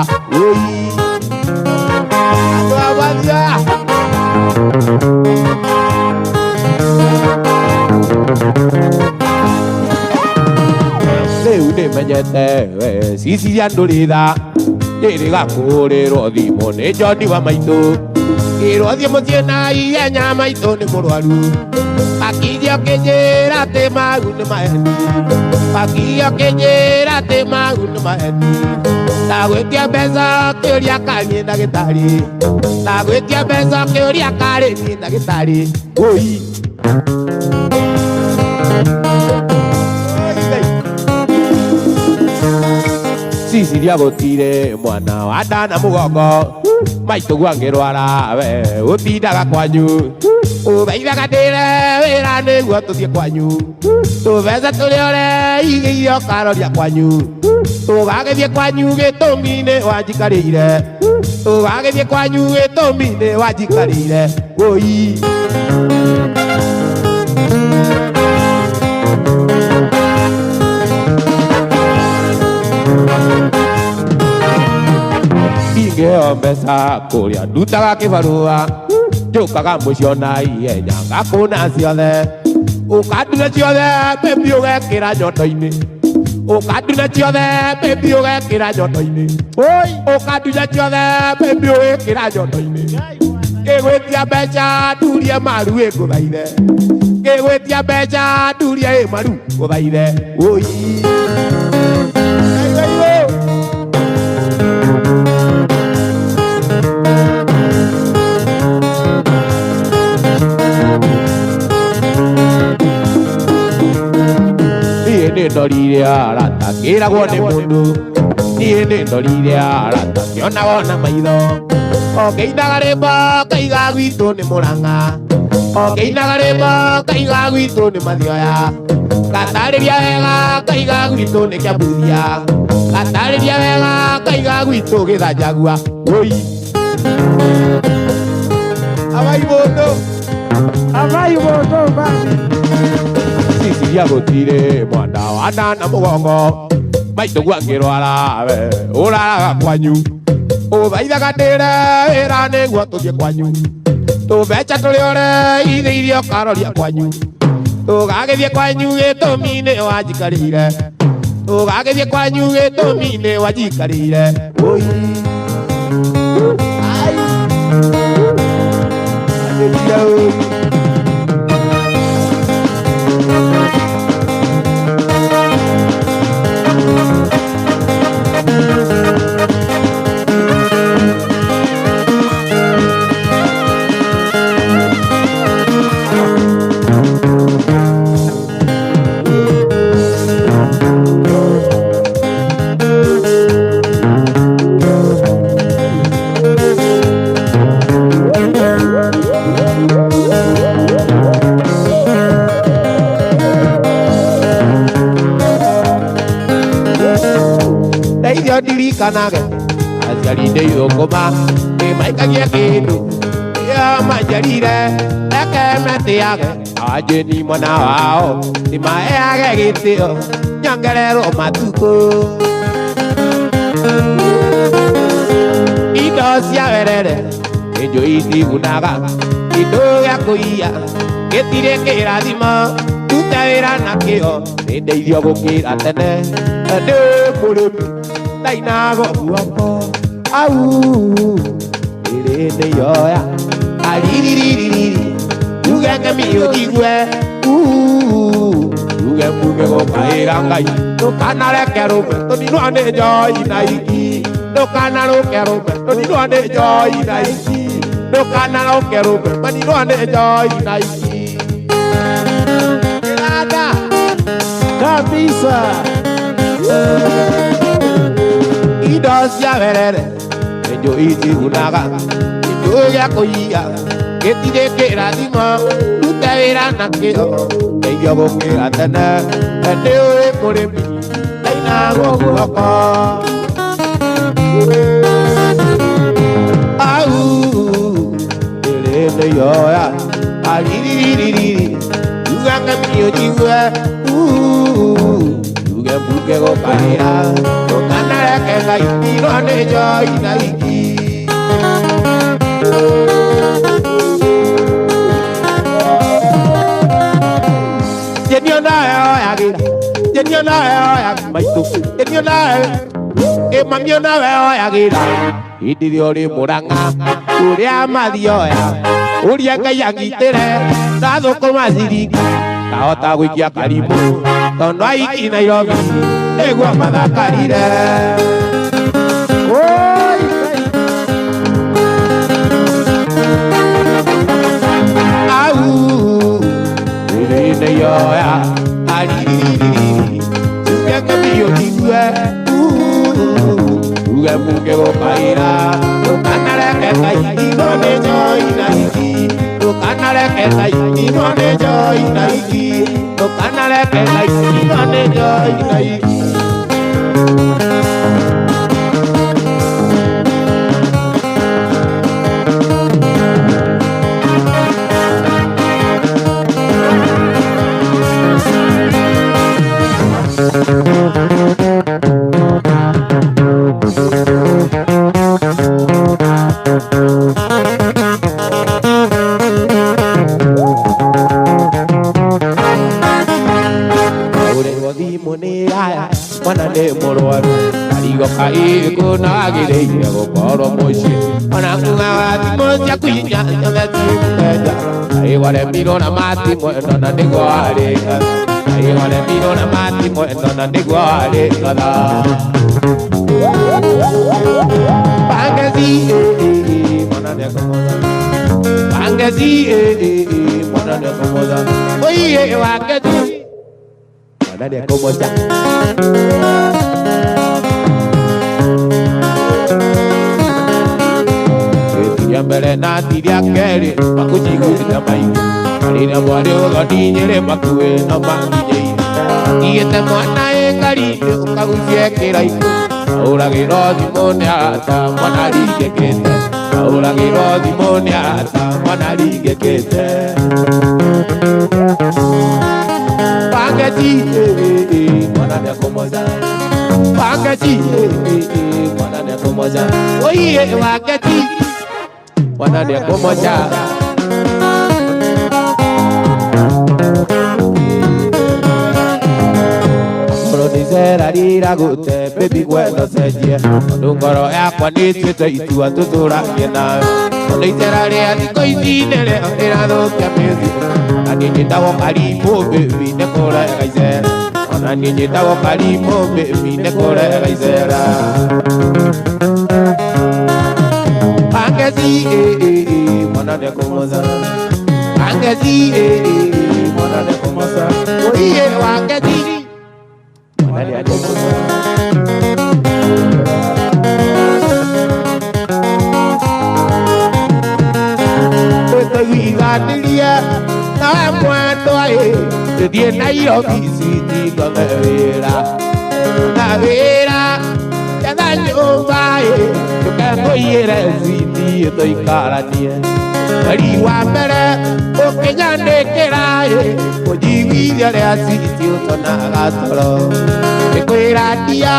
rĩu nĩmenyete cici cia ndũrĩtha ĩrĩgakũrĩrwo thimũ nĩ John wa maitũ ĩrwo thiĩ mũciĩ na ihenya maitũ nĩ mũrwaru pakithio kĩnjĩra atĩ mau nĩ maheni pakithio kĩnjĩra atĩ mau nĩ maheni ndagwĩtia mbeca kĩũria kaniĩ ndagĩtarĩ ndagwĩtia mbeca kĩũria karĩ niĩ ndagĩtarĩ oi Sisi dia gotire mwana wa dana mugongo Maitu gwangirwara we utindaga kwanyu Ubeithaga ndire wira niguo tuthie kwanyu Tubece tuliore igirio karoria kwanyu Tugagithie kwanyu gitumi-ini wanjikarire Tugagithie kwanyu gitumi-ini wanjikarire Woi Ingeo mbeca kuria ndutaga kibarua Njukaga mucio na ihenya ngakuna ciothe Ukanduna ciothe baby ugekira nyondo-ini Ukanduna ciothe baby ugekira nyondo-ini Ukanduna ciothe baby ugekira nyondo-ini Ngigwitia mbeca ndurie maru nguthaithe Ngigwitia mbeca ndurie maru nguthaithe Oi Niĩ ndorire arata ngĩragwo nĩ mũndũ Niĩ nĩ ndorire arata ngĩonagwo na maitho O ngĩinaga rĩmbo ngaiga gwitũ nĩ Mũrang'a O ngĩinaga rĩmbo ngaiga gwitũ nĩ Mathioya Ngatarĩria wega ngaiga gwitũ nĩ Kĩambuthia Ngatarĩria wega ngaiga gwitũ Gĩthanjagua Woi Abai mũndũ bani Sisi dia gotire mwana wa dana mugongo Maitu gwangirwara we uraraga kwanyu Ubeithaga ndire wira niguo tuthie kwanyu Tubeca tuliore irio karoria kwanyu Tugagithie kwanyu gitumi-ini wanjikarire Tugagithie kwanyu gitumi-ini wanjikarire Oi Ai Ai Ndirikanaga aciari-inĩ ithũkũma nĩmaikagia kĩndũ kĩrĩa manjarire reke matĩage anjĩni mwana wao nĩmaheage gĩtĩo nyongererwo matukũ indo cia werere nĩnjũ itigunaga kĩndũ gĩa kũiya gĩtirĩ kĩrathimo tute wĩra nakĩo nĩndeithio gũkĩra tene ndĩ mũrĩmi Nainago guoko Au Irene yoya Aliriririri Yugenge miyo jigwe Yuge muge gokaira ngai Nukana reke rume Toninwane joy na iki Nukana ruke rume Toninwane joy na iki Nukana ruke rume Toninwane joy na iki Kirada Kabisa Indo cia werere Nĩnjũ itigunaga Kĩndũ gĩa kũiya Gĩtirĩ kĩrathimo Rute wĩra nakĩo Ndeithio gũkĩra tene Ndĩ ũrĩ mũrĩmi Ndainagwo guoko Au Ndĩrĩ yoya Aliriririri Yuganga mĩo jigwe Yuge mbuge gũkaĩra Tũkana reke ngai Ndirwo nĩ njoi na iki Jenio nawe oyagĩra Jenio nawe oyagĩra Maitũ Jenio nawe Mamio nawe oyagĩra Hĩndĩ ĩrĩa ũrĩ Mũrang'a Ũrĩa Mathioya Ũrĩa Ngai anyitĩre Ndathũkũma ciringi Ndahota gũikia Karimũ Tondũ aiki Nairobi Nĩguo mathakarire Au Irene yoya Aliriririri Tuge kamio jigwe Uge muge go kaira Tukanare ke kai Inone joy naiki Tukanare ke kai Inone joy naiki Tukanare ke kai Inone joy naiki Kai ko na gire go koro moshi ana kunga ati moja kuinya na timbeja ai wale miro na mati mo na nego ale ai wale miro na mati mo na nego ale kada pangasi mana de komoda pangasi mana de komoda oye wakati mana de komoda Mbele na tiria kere makujigu tamai Marina mwari ugani nyere makue na mangi Iete mwana engari ukaguzie kiraiku Aura girothi mone ata mwana rigekete Aura girothi mone ata mwana rigekete Pangeti mwana de komoza Pangeti mwana de komoza Oye wakati Wana dia komoja Moro nizera rira gute baby gwendo sejie Ndungoro yakwa nitwite itua tutura kiena Moro nizera rea niko izinere Ondera thukia mithi Ona ninyi ndago karimu baby nekore gaizera Ona ninyi ndago karimu baby nekore gaizera Pangasi mwana de komoza Pangasi mwana de komoza Oye wangasi mwana de komoza Oto igadilia na muerto ahí Te tiene yo visiti con vera Na vera Te daño vae Koyere ziti estoy karanie Mariwa mere Okenya nekerae Kojiwidia le asiti utona gatoro Ekoiratia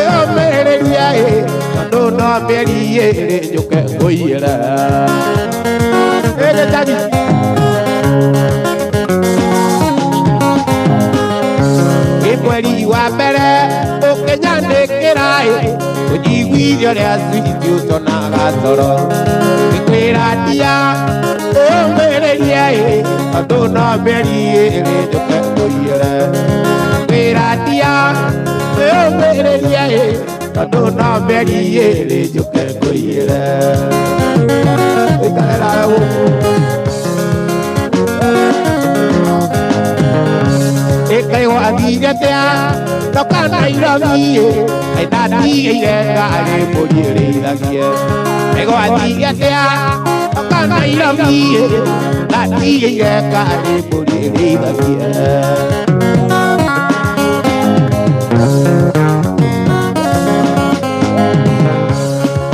Eo mere riae Kando no meriere Joke koyere Ege tadi Mariwa mere Okenya nekerae Ojiwidia le asiti utona gatoro Ekoiratia Eo mere riae Kando no meriere Joke koyere Ekoiratia Eo mere riae Kando no meriere Joke koyere Ekalera Ekayo adigatea Tokana iramie Aitati gare Pojere dagie Ego adigatea Tokana iramie Tati gare Pojere dagie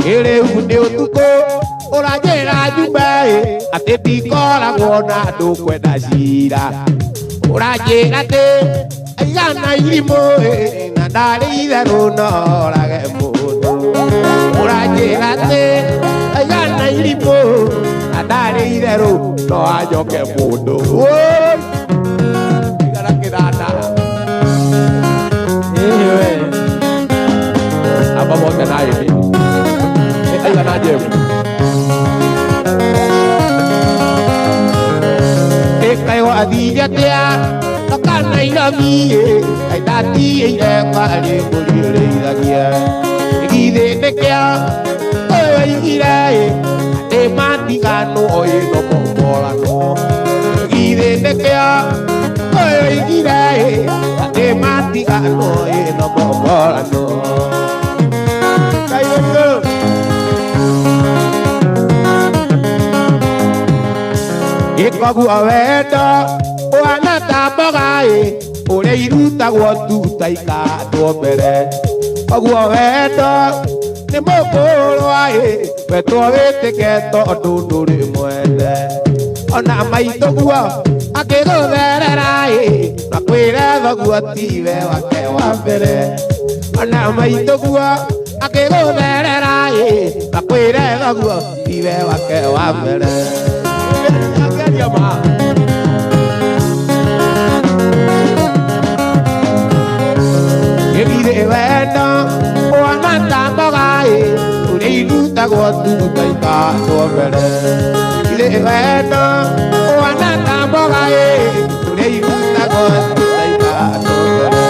Ere unde utuko Ora jera jubae Ate pikola wona do kwenda shira Ora jera te Ayana ilimo Na dali idaro no Ora gemoto Ora jera te Ayana ilimo Na dali idaro No ayo gemoto Digara kirana Apa mau kena ini Ayo aja Kayo adiga tia Tokana inamie Ay dati ay pare Bolire dagia Gide nekia Oy irae Te mati kano oy no pombola no Gide nekia Oy irae Te mati kano oy no pombola no Ikoguo wendo Wana tambogai Ure irutagwo tuta ikandwo mbere Koguo wendo Ni mũkũrwa Wetwo wĩtĩke tondũ ndũrĩ mwende Ona maitũguo akĩgũtherera Na kwĩre thoguo tiwe wake wa mbere Ona maitũguo akĩgũtherera Na kwĩre thoguo tiwe wake wa mbere Gĩthirĩ wendo Wana tambogai Ure irutagwo tuta ikandwo mbere Gĩthirĩ wendo Wana tambogai Ure irutagwo tuta ikandwo mbere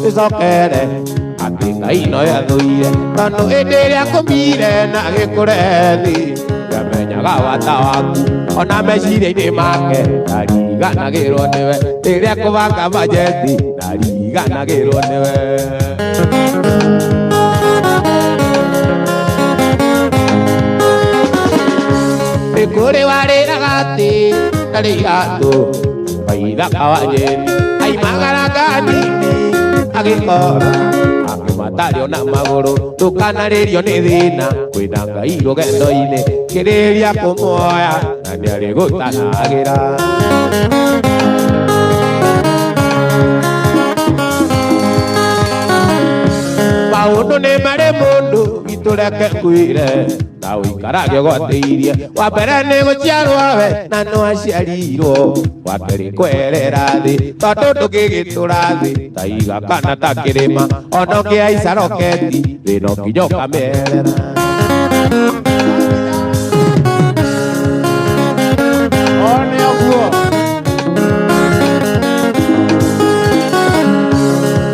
Isokere Ati Ngai no yathũire Tondũ hĩndĩ ĩrĩa akũmire na agĩkũrethi Ndamenyaga bata waku Ona meciria-inĩ make Ndariganagĩrwo nĩwe Rĩrĩa kũbanga bajeti Ndariganagĩrwo nĩwe Nĩ kũrĩ warĩraga atĩ Ndarĩ iratũ Waithaka wa Nyeri Aimagaraga nini Agĩkora Akĩmatarĩ ona magũrũ Ndũkanarĩrio nĩ thĩna Kwĩna Ngai rũgendo-inĩ Kĩrĩrĩria kũmuoya Na nĩarĩ gũtanagĩra Maũndũ nĩ marĩ mũndũ Itũreke kwĩre Na ũikarage ũgwatĩirie Wa mbere nĩ gũciarwo we Na no aciarirwo Wa kerĩ kwerera thĩ Tondũ ndũngĩgĩtũra thĩ Ta iga kana ta kĩrĩma Ona ũngĩhaica roketi Thĩna ũkinya ũkamerera One ũguo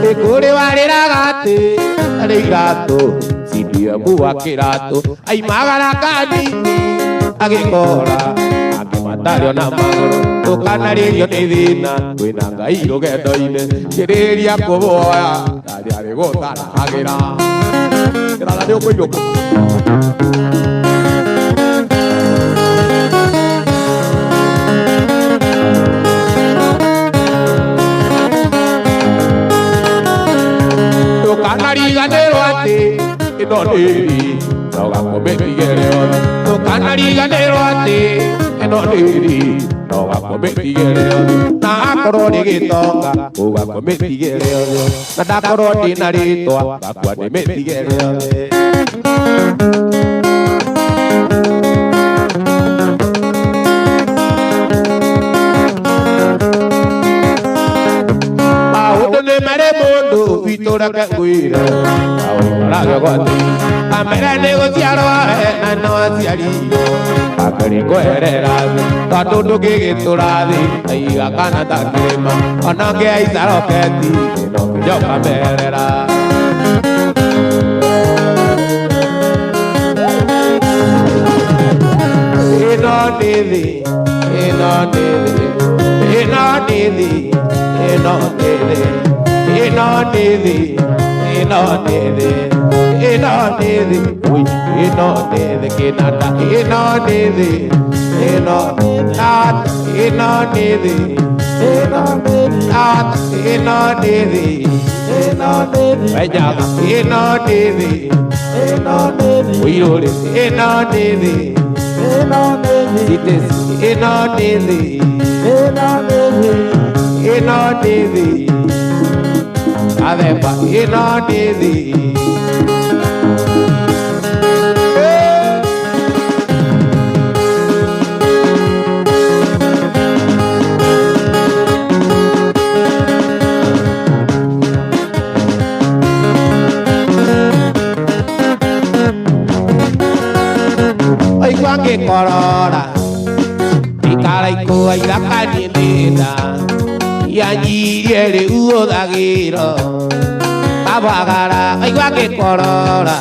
Nĩ kũrĩ warĩraga atĩ Ndarĩ iratũ CDM wa kĩratũ Aimagaraga nini Agĩkora Akĩmatarĩ ona magũrũ Ndũkanarĩrio nĩ thĩna Kwĩna Ngai rũgendo-inĩ Kĩrĩrĩria kũmuoya Na nĩarĩ gũtanagĩra Kĩrara nĩ ũkũinũka Ndũkanariganĩrwo atĩ ĩno nĩrĩ Na ũgakũmĩtigĩre othe Ndũkanariganĩrwo atĩ ĩno nĩrĩ Na ũgakũmĩtigĩre othe Na akorwo nĩ gĩtonga Ũgakũmĩtigĩre othe Na ndakorwo ndĩna rĩtwa Ngakua ndĩmĩtigĩre othe Maũndũ nĩ marĩ mũndũ Itũreke kwĩre Na ũikarage ũgwatĩirie Wa mbere nĩ gũciarwo we Na no aciarirwo Wa kerĩ kwerera thĩ Tondũ ndũngĩgĩtũra thĩ Ta iga kana ta kĩrĩma Ona ũngĩhaica roketi Thĩna ũkinya ũkamerera Ĩno nĩ thĩ Ĩno nĩ thĩ Ĩno nĩ thĩ Ĩno nĩ thĩ Ĩno nĩ thĩ Ĩno nĩ thĩ Ĩno nĩ thĩ Ĩno nĩ thĩ kĩnanda Ĩno nĩ thĩ Ĩno Ĩno nĩ thĩ Ĩno nĩ thĩ Wenjaga Ĩno nĩ thĩ Ũirũrĩ Ĩno nĩ thĩ Citĩci Ĩno nĩ thĩ Ĩno nĩ thĩ Athemba Ĩno nĩ thĩ ngĩkorora ikaraikũa irakanĩnĩna yanyirie rĩu ũthagĩro Kabagara aigua gikorora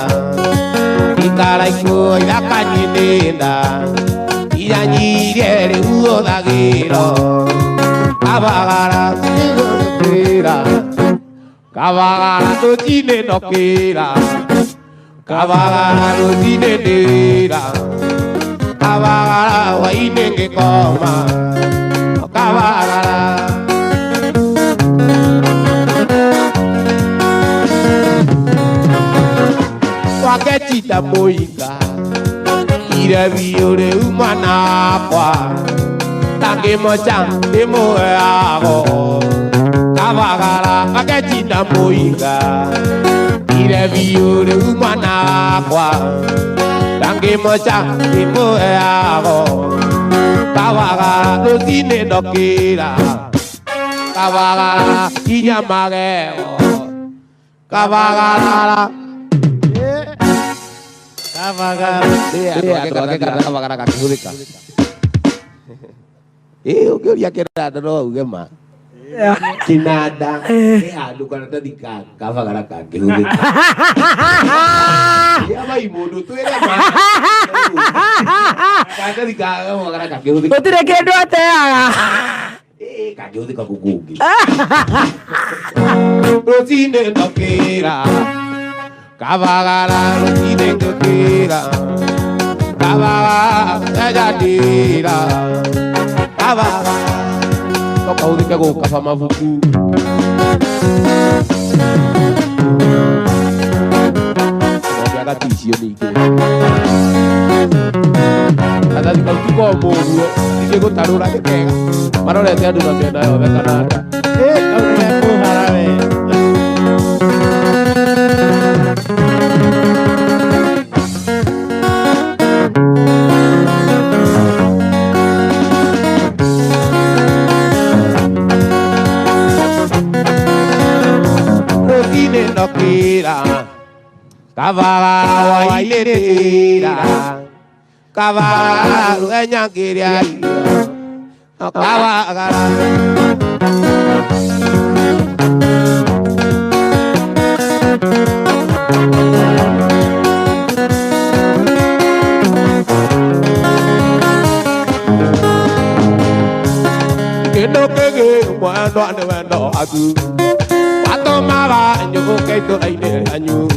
Ikara iku idakanyinenda Iranyirie riu othagiro Kabagara tigotira Kabagara tucine nokira Kabagara tucine ndira Kabagara waine ngikoma Kabagara Wakechita moinga Ire viore umana kwa Tangi mocha imo eago Kabagara wakechita moinga Ire viore umana kwa Tangi mocha imo eago Kabagara losine nokira Kabagara inyamageo Kabagara Kabagara kakihulika. Ukiuria kinanda no uge ma. Kinanda. Andu kana tathika kabagara kakihulika. Mai mundu twire ma. Tathika kabagara kakihulika. Gutire kindu ateaga. Kakihulika kukungi. Rosine ndokira. Kabagara rosine ndokira. Kabagara jadira. Kabagara toka udike gukaba mavuku. Ogaga tisio nike. Ada dikautuko muguo ike gutarura gikega. Marorete andu na miena yothe kananda. Kaurire kuharawe. Kabagara wailirira Kabagara enyangiria Kabagara Kendo kege mwendo ane wendo atu Wato mara nyoko keito aine anyu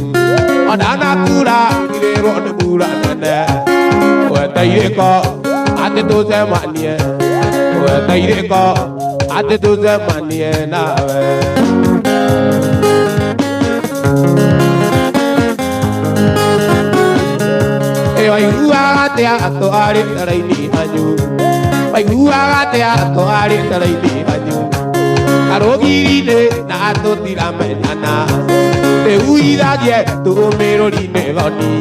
Odana kura kirero de kura nene Oetaire ko ate doze manie Oetaire ko ate doze manie nawe Ewa iua ate ato ari taraini anyu Ewa ate ato ari taraini anyu Karogirine na ato tiramenana Te huida die tu mero line loni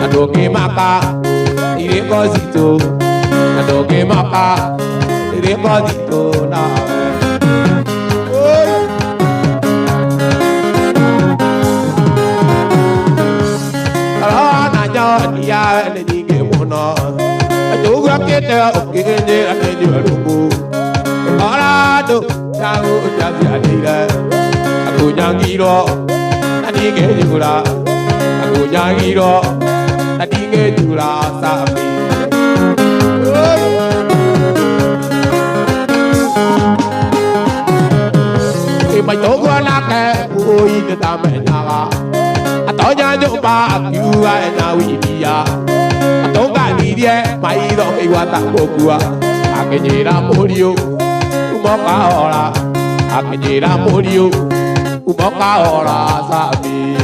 Adoke maka ire cosito Adoke maka ire cosito na Arana nyoni ya le nyinge mono Adoga kete okenye akenye walugu Arado changu chazi adira Akunyangiro Nadige jura, aku nyagiro, nadige jura sabi. Imai togo anake, ui de tamenaga. Atonya nyoba akiwa ena widia. Atonga nidie, mai do iwata kokua. Akenyera morio, umoka ora. Akenyera morio. Umoka ora sabi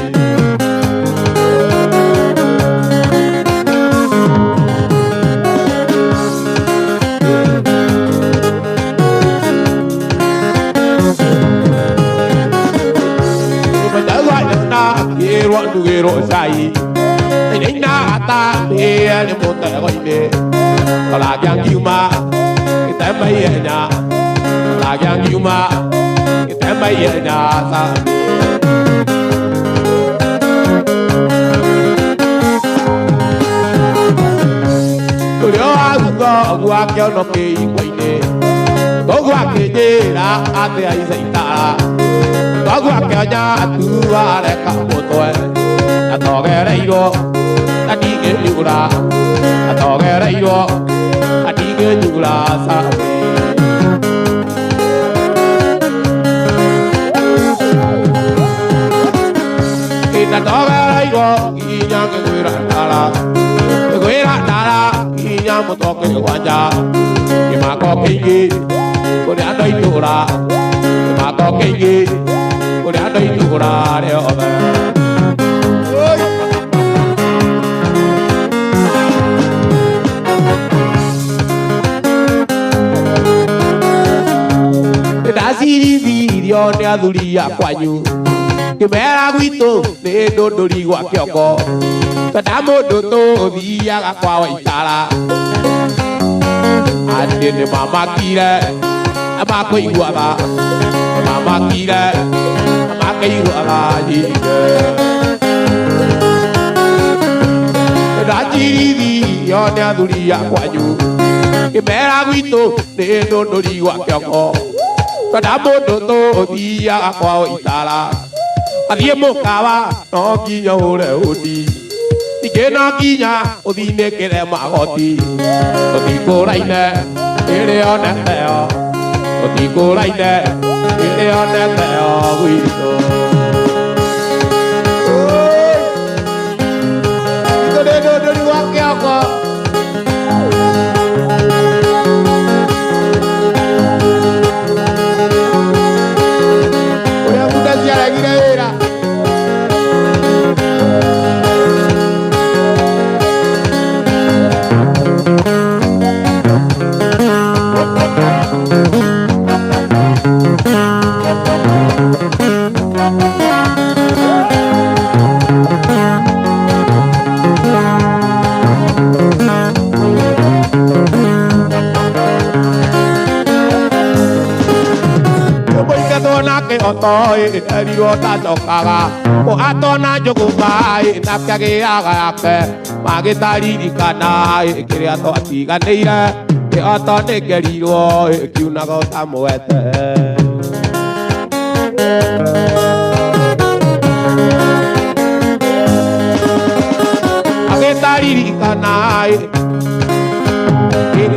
Ibajawa na kiro ndugero sai Ina ata ne mota goine Kala yangiuma itambayenya Kala yangiuma Itambayenya sabi Gua kyo no ke iguine Gua ke jera ate ai saita Agua kanya tua reka motoe atogere iro adige nyura atogere iro adige nyura sabe ina togere iro inya ngwira dala inya motoke wanja imako kenge kore ando itura imako kenge kore ando itura re oba Dasiri video ne aduri akwanyu Kimera gwito ne dodori gwa kyoko Tadamo doto dia akwa itara Ande ne mama kire ama ko igwaba mama kire ama ko igwaba jige Dasiri video ne aduri akwanyu Kimera gwito ne dodori gwa kyoko Tadamo doto dia akwa itara Adie mokawa no kinya ore odi Ikena kinya odi ne kere magoti Odi koraine ere oneteo Odi koraine ere oneteo guito Ode do do do wakiako Ore muda siara gira Otoi erigo ta tokaga o atona jogo bai na kage aga ke magitari dikana kire ato atiga neira ke atone geriro kiuna go tamoete agitari dikana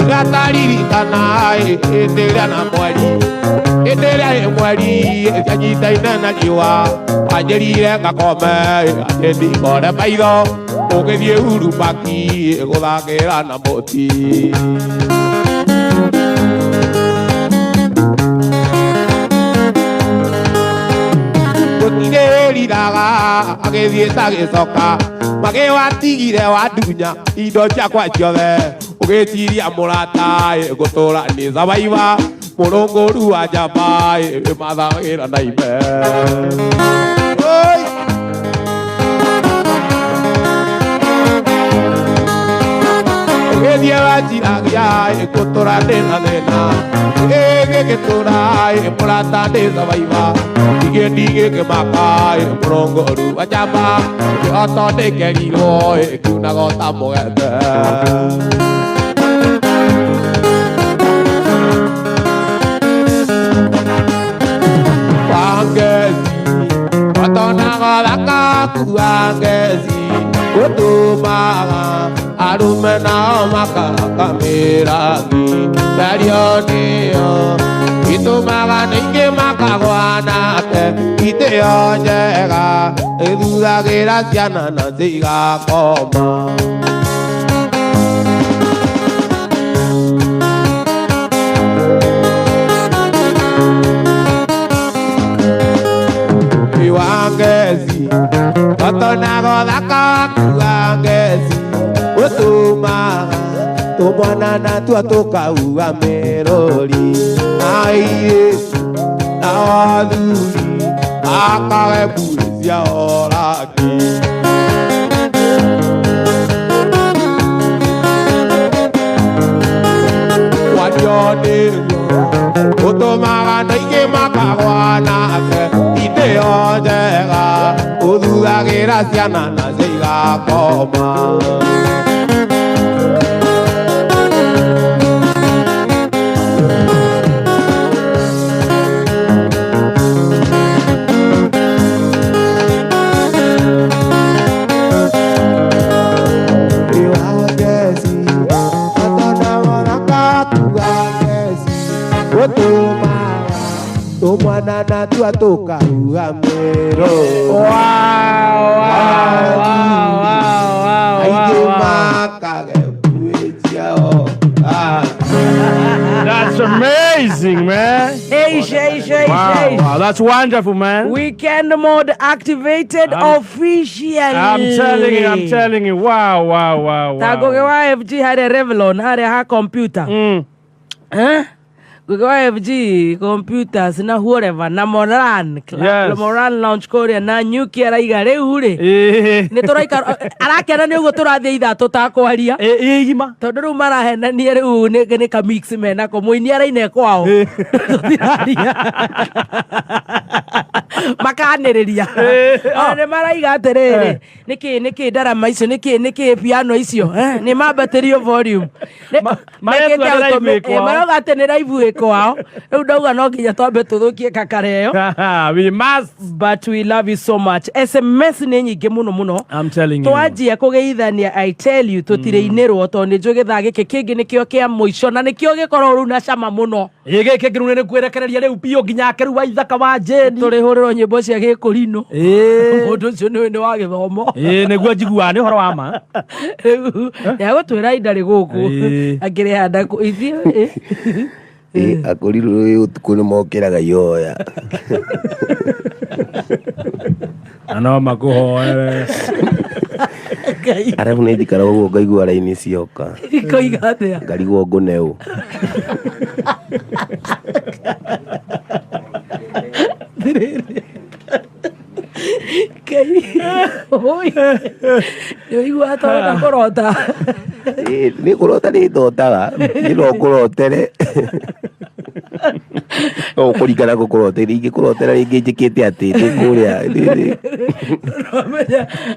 Gatari kanai etera na mwari etera e mwari ajita ina jiwa ajerire kakome atendi kore paido ogethie uru paki guthakira na boti Riraga agethie tagicoka magiwatigire wadunya indo ciakwa ciothe ugetiria murata gutura ni zabaiva murongoru wa jamba mathagira na ime ugethie wajiragia gutura ndina thina getura murata ni zabaiva Dige maka murongoru wa jamba oto de geriro kiuna go tamoete Kuangezi kutumaga arumena makamiragi darionio itumaga ninge makagwana ke iteo jega edudagira ciana na ziga koma Kuangezi Otonago daka kuangezi Utumaga Tumwana na tuatoka uwa merori Naie Na waduri Akare pulizia oraki Wadionego Utumaga naike makagwana ke Iteo jega Ududagira ciana na ziga koma umwana na twatuka uhamero That's amazing, man. Wow, that's wonderful, man. Weekend mode activated officially. I'm telling you. Wow. Tagoge wa FG hare Revlon hare ha computer. Gugawa FG computers na whatever na Moran Moran launch Korea na nuclear aiga riu ri ni turaika arakena ni ugo turathie ithato takwaria igima tondu riu marahenania riu ni ka mix mena ko muini araine kwao tutiraria makaniriria ni maraiga atiriri niki ndarama icio niki piano icio ni mabaterio volume maroga ati ni live kwao riu ndauga no nginya twambe tuthukie kakareo we must, but we love you so much. SMS ni nyingi muno I'm telling you twajia kugeithania I tell you tutireinirwo to ni njugitha giki kingi nikio kia muico na nikio gikoro ru na cama muno giki kingi ni kwerekereria riu pio nginya keru wa ithaka wa jeni turihuriro nyimbo cia gikurino mundu ucio ni wa githomo niguo njigua ni horo wa ma riu ya gutwira indari guku angire handa ku ithie akuriru utuku ni mokiraga yoya ano makuhoere arabu ni dikara ugo ngaigua raini cioka ikoiga atia ngarigwo nguneu oi igua tora korota ni kurota ni ndotaga ni no kurotere o kurigana gukurotere ingikurotera ringi njikite ati ndikuria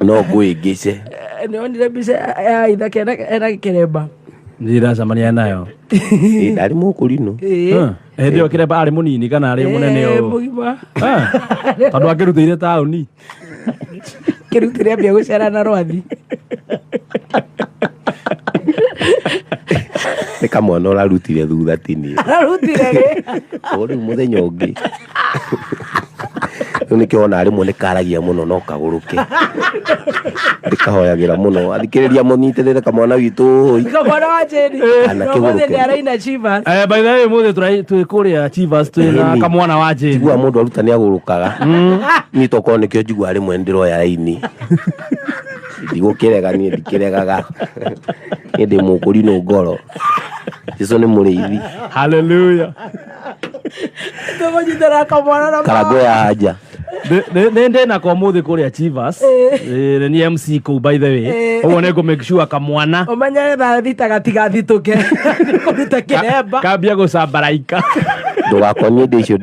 no kuingice nionire mbica ya ithaka ena kiremba ndiracamania nayo ndari mukurino ndio kiremba ari munini kana ari munene o mugima tondu akirutire tauni kirutire mbia gucera na rwathi ni kamwana urarutire thutha tini ararutire uri muthenya ungi nikĩona rĩmwe nĩkaragia mũno no kaguruke ndikahoyagira mũno athikĩrĩria mũnyitĩrĩre kamwana witũ kamwana wa Jeni ana kĩguruke araina Chivas by the way mũthĩ twĩ kũrĩa Chivas twĩna kamwana wa Jeni njigua mũndũ aruta nĩ agũrũkaga niĩ tokorwo nĩkĩo njigua rĩmwe ndĩroya raini ndigũkĩrega niĩ ndikĩregaga niĩ ndĩ mũkũrinũ ngoro Jesũ nĩ mũrĩithi hallelujah tũmanyitĩra kamwana na karango ya hanja nende na kwa muthi kuria Chivas ni MC ko by the way uguo ne go make sure kamwana umenya tha thita gatigathituke kuruta kiremba kambia gucambaraika ndugakonie ndicio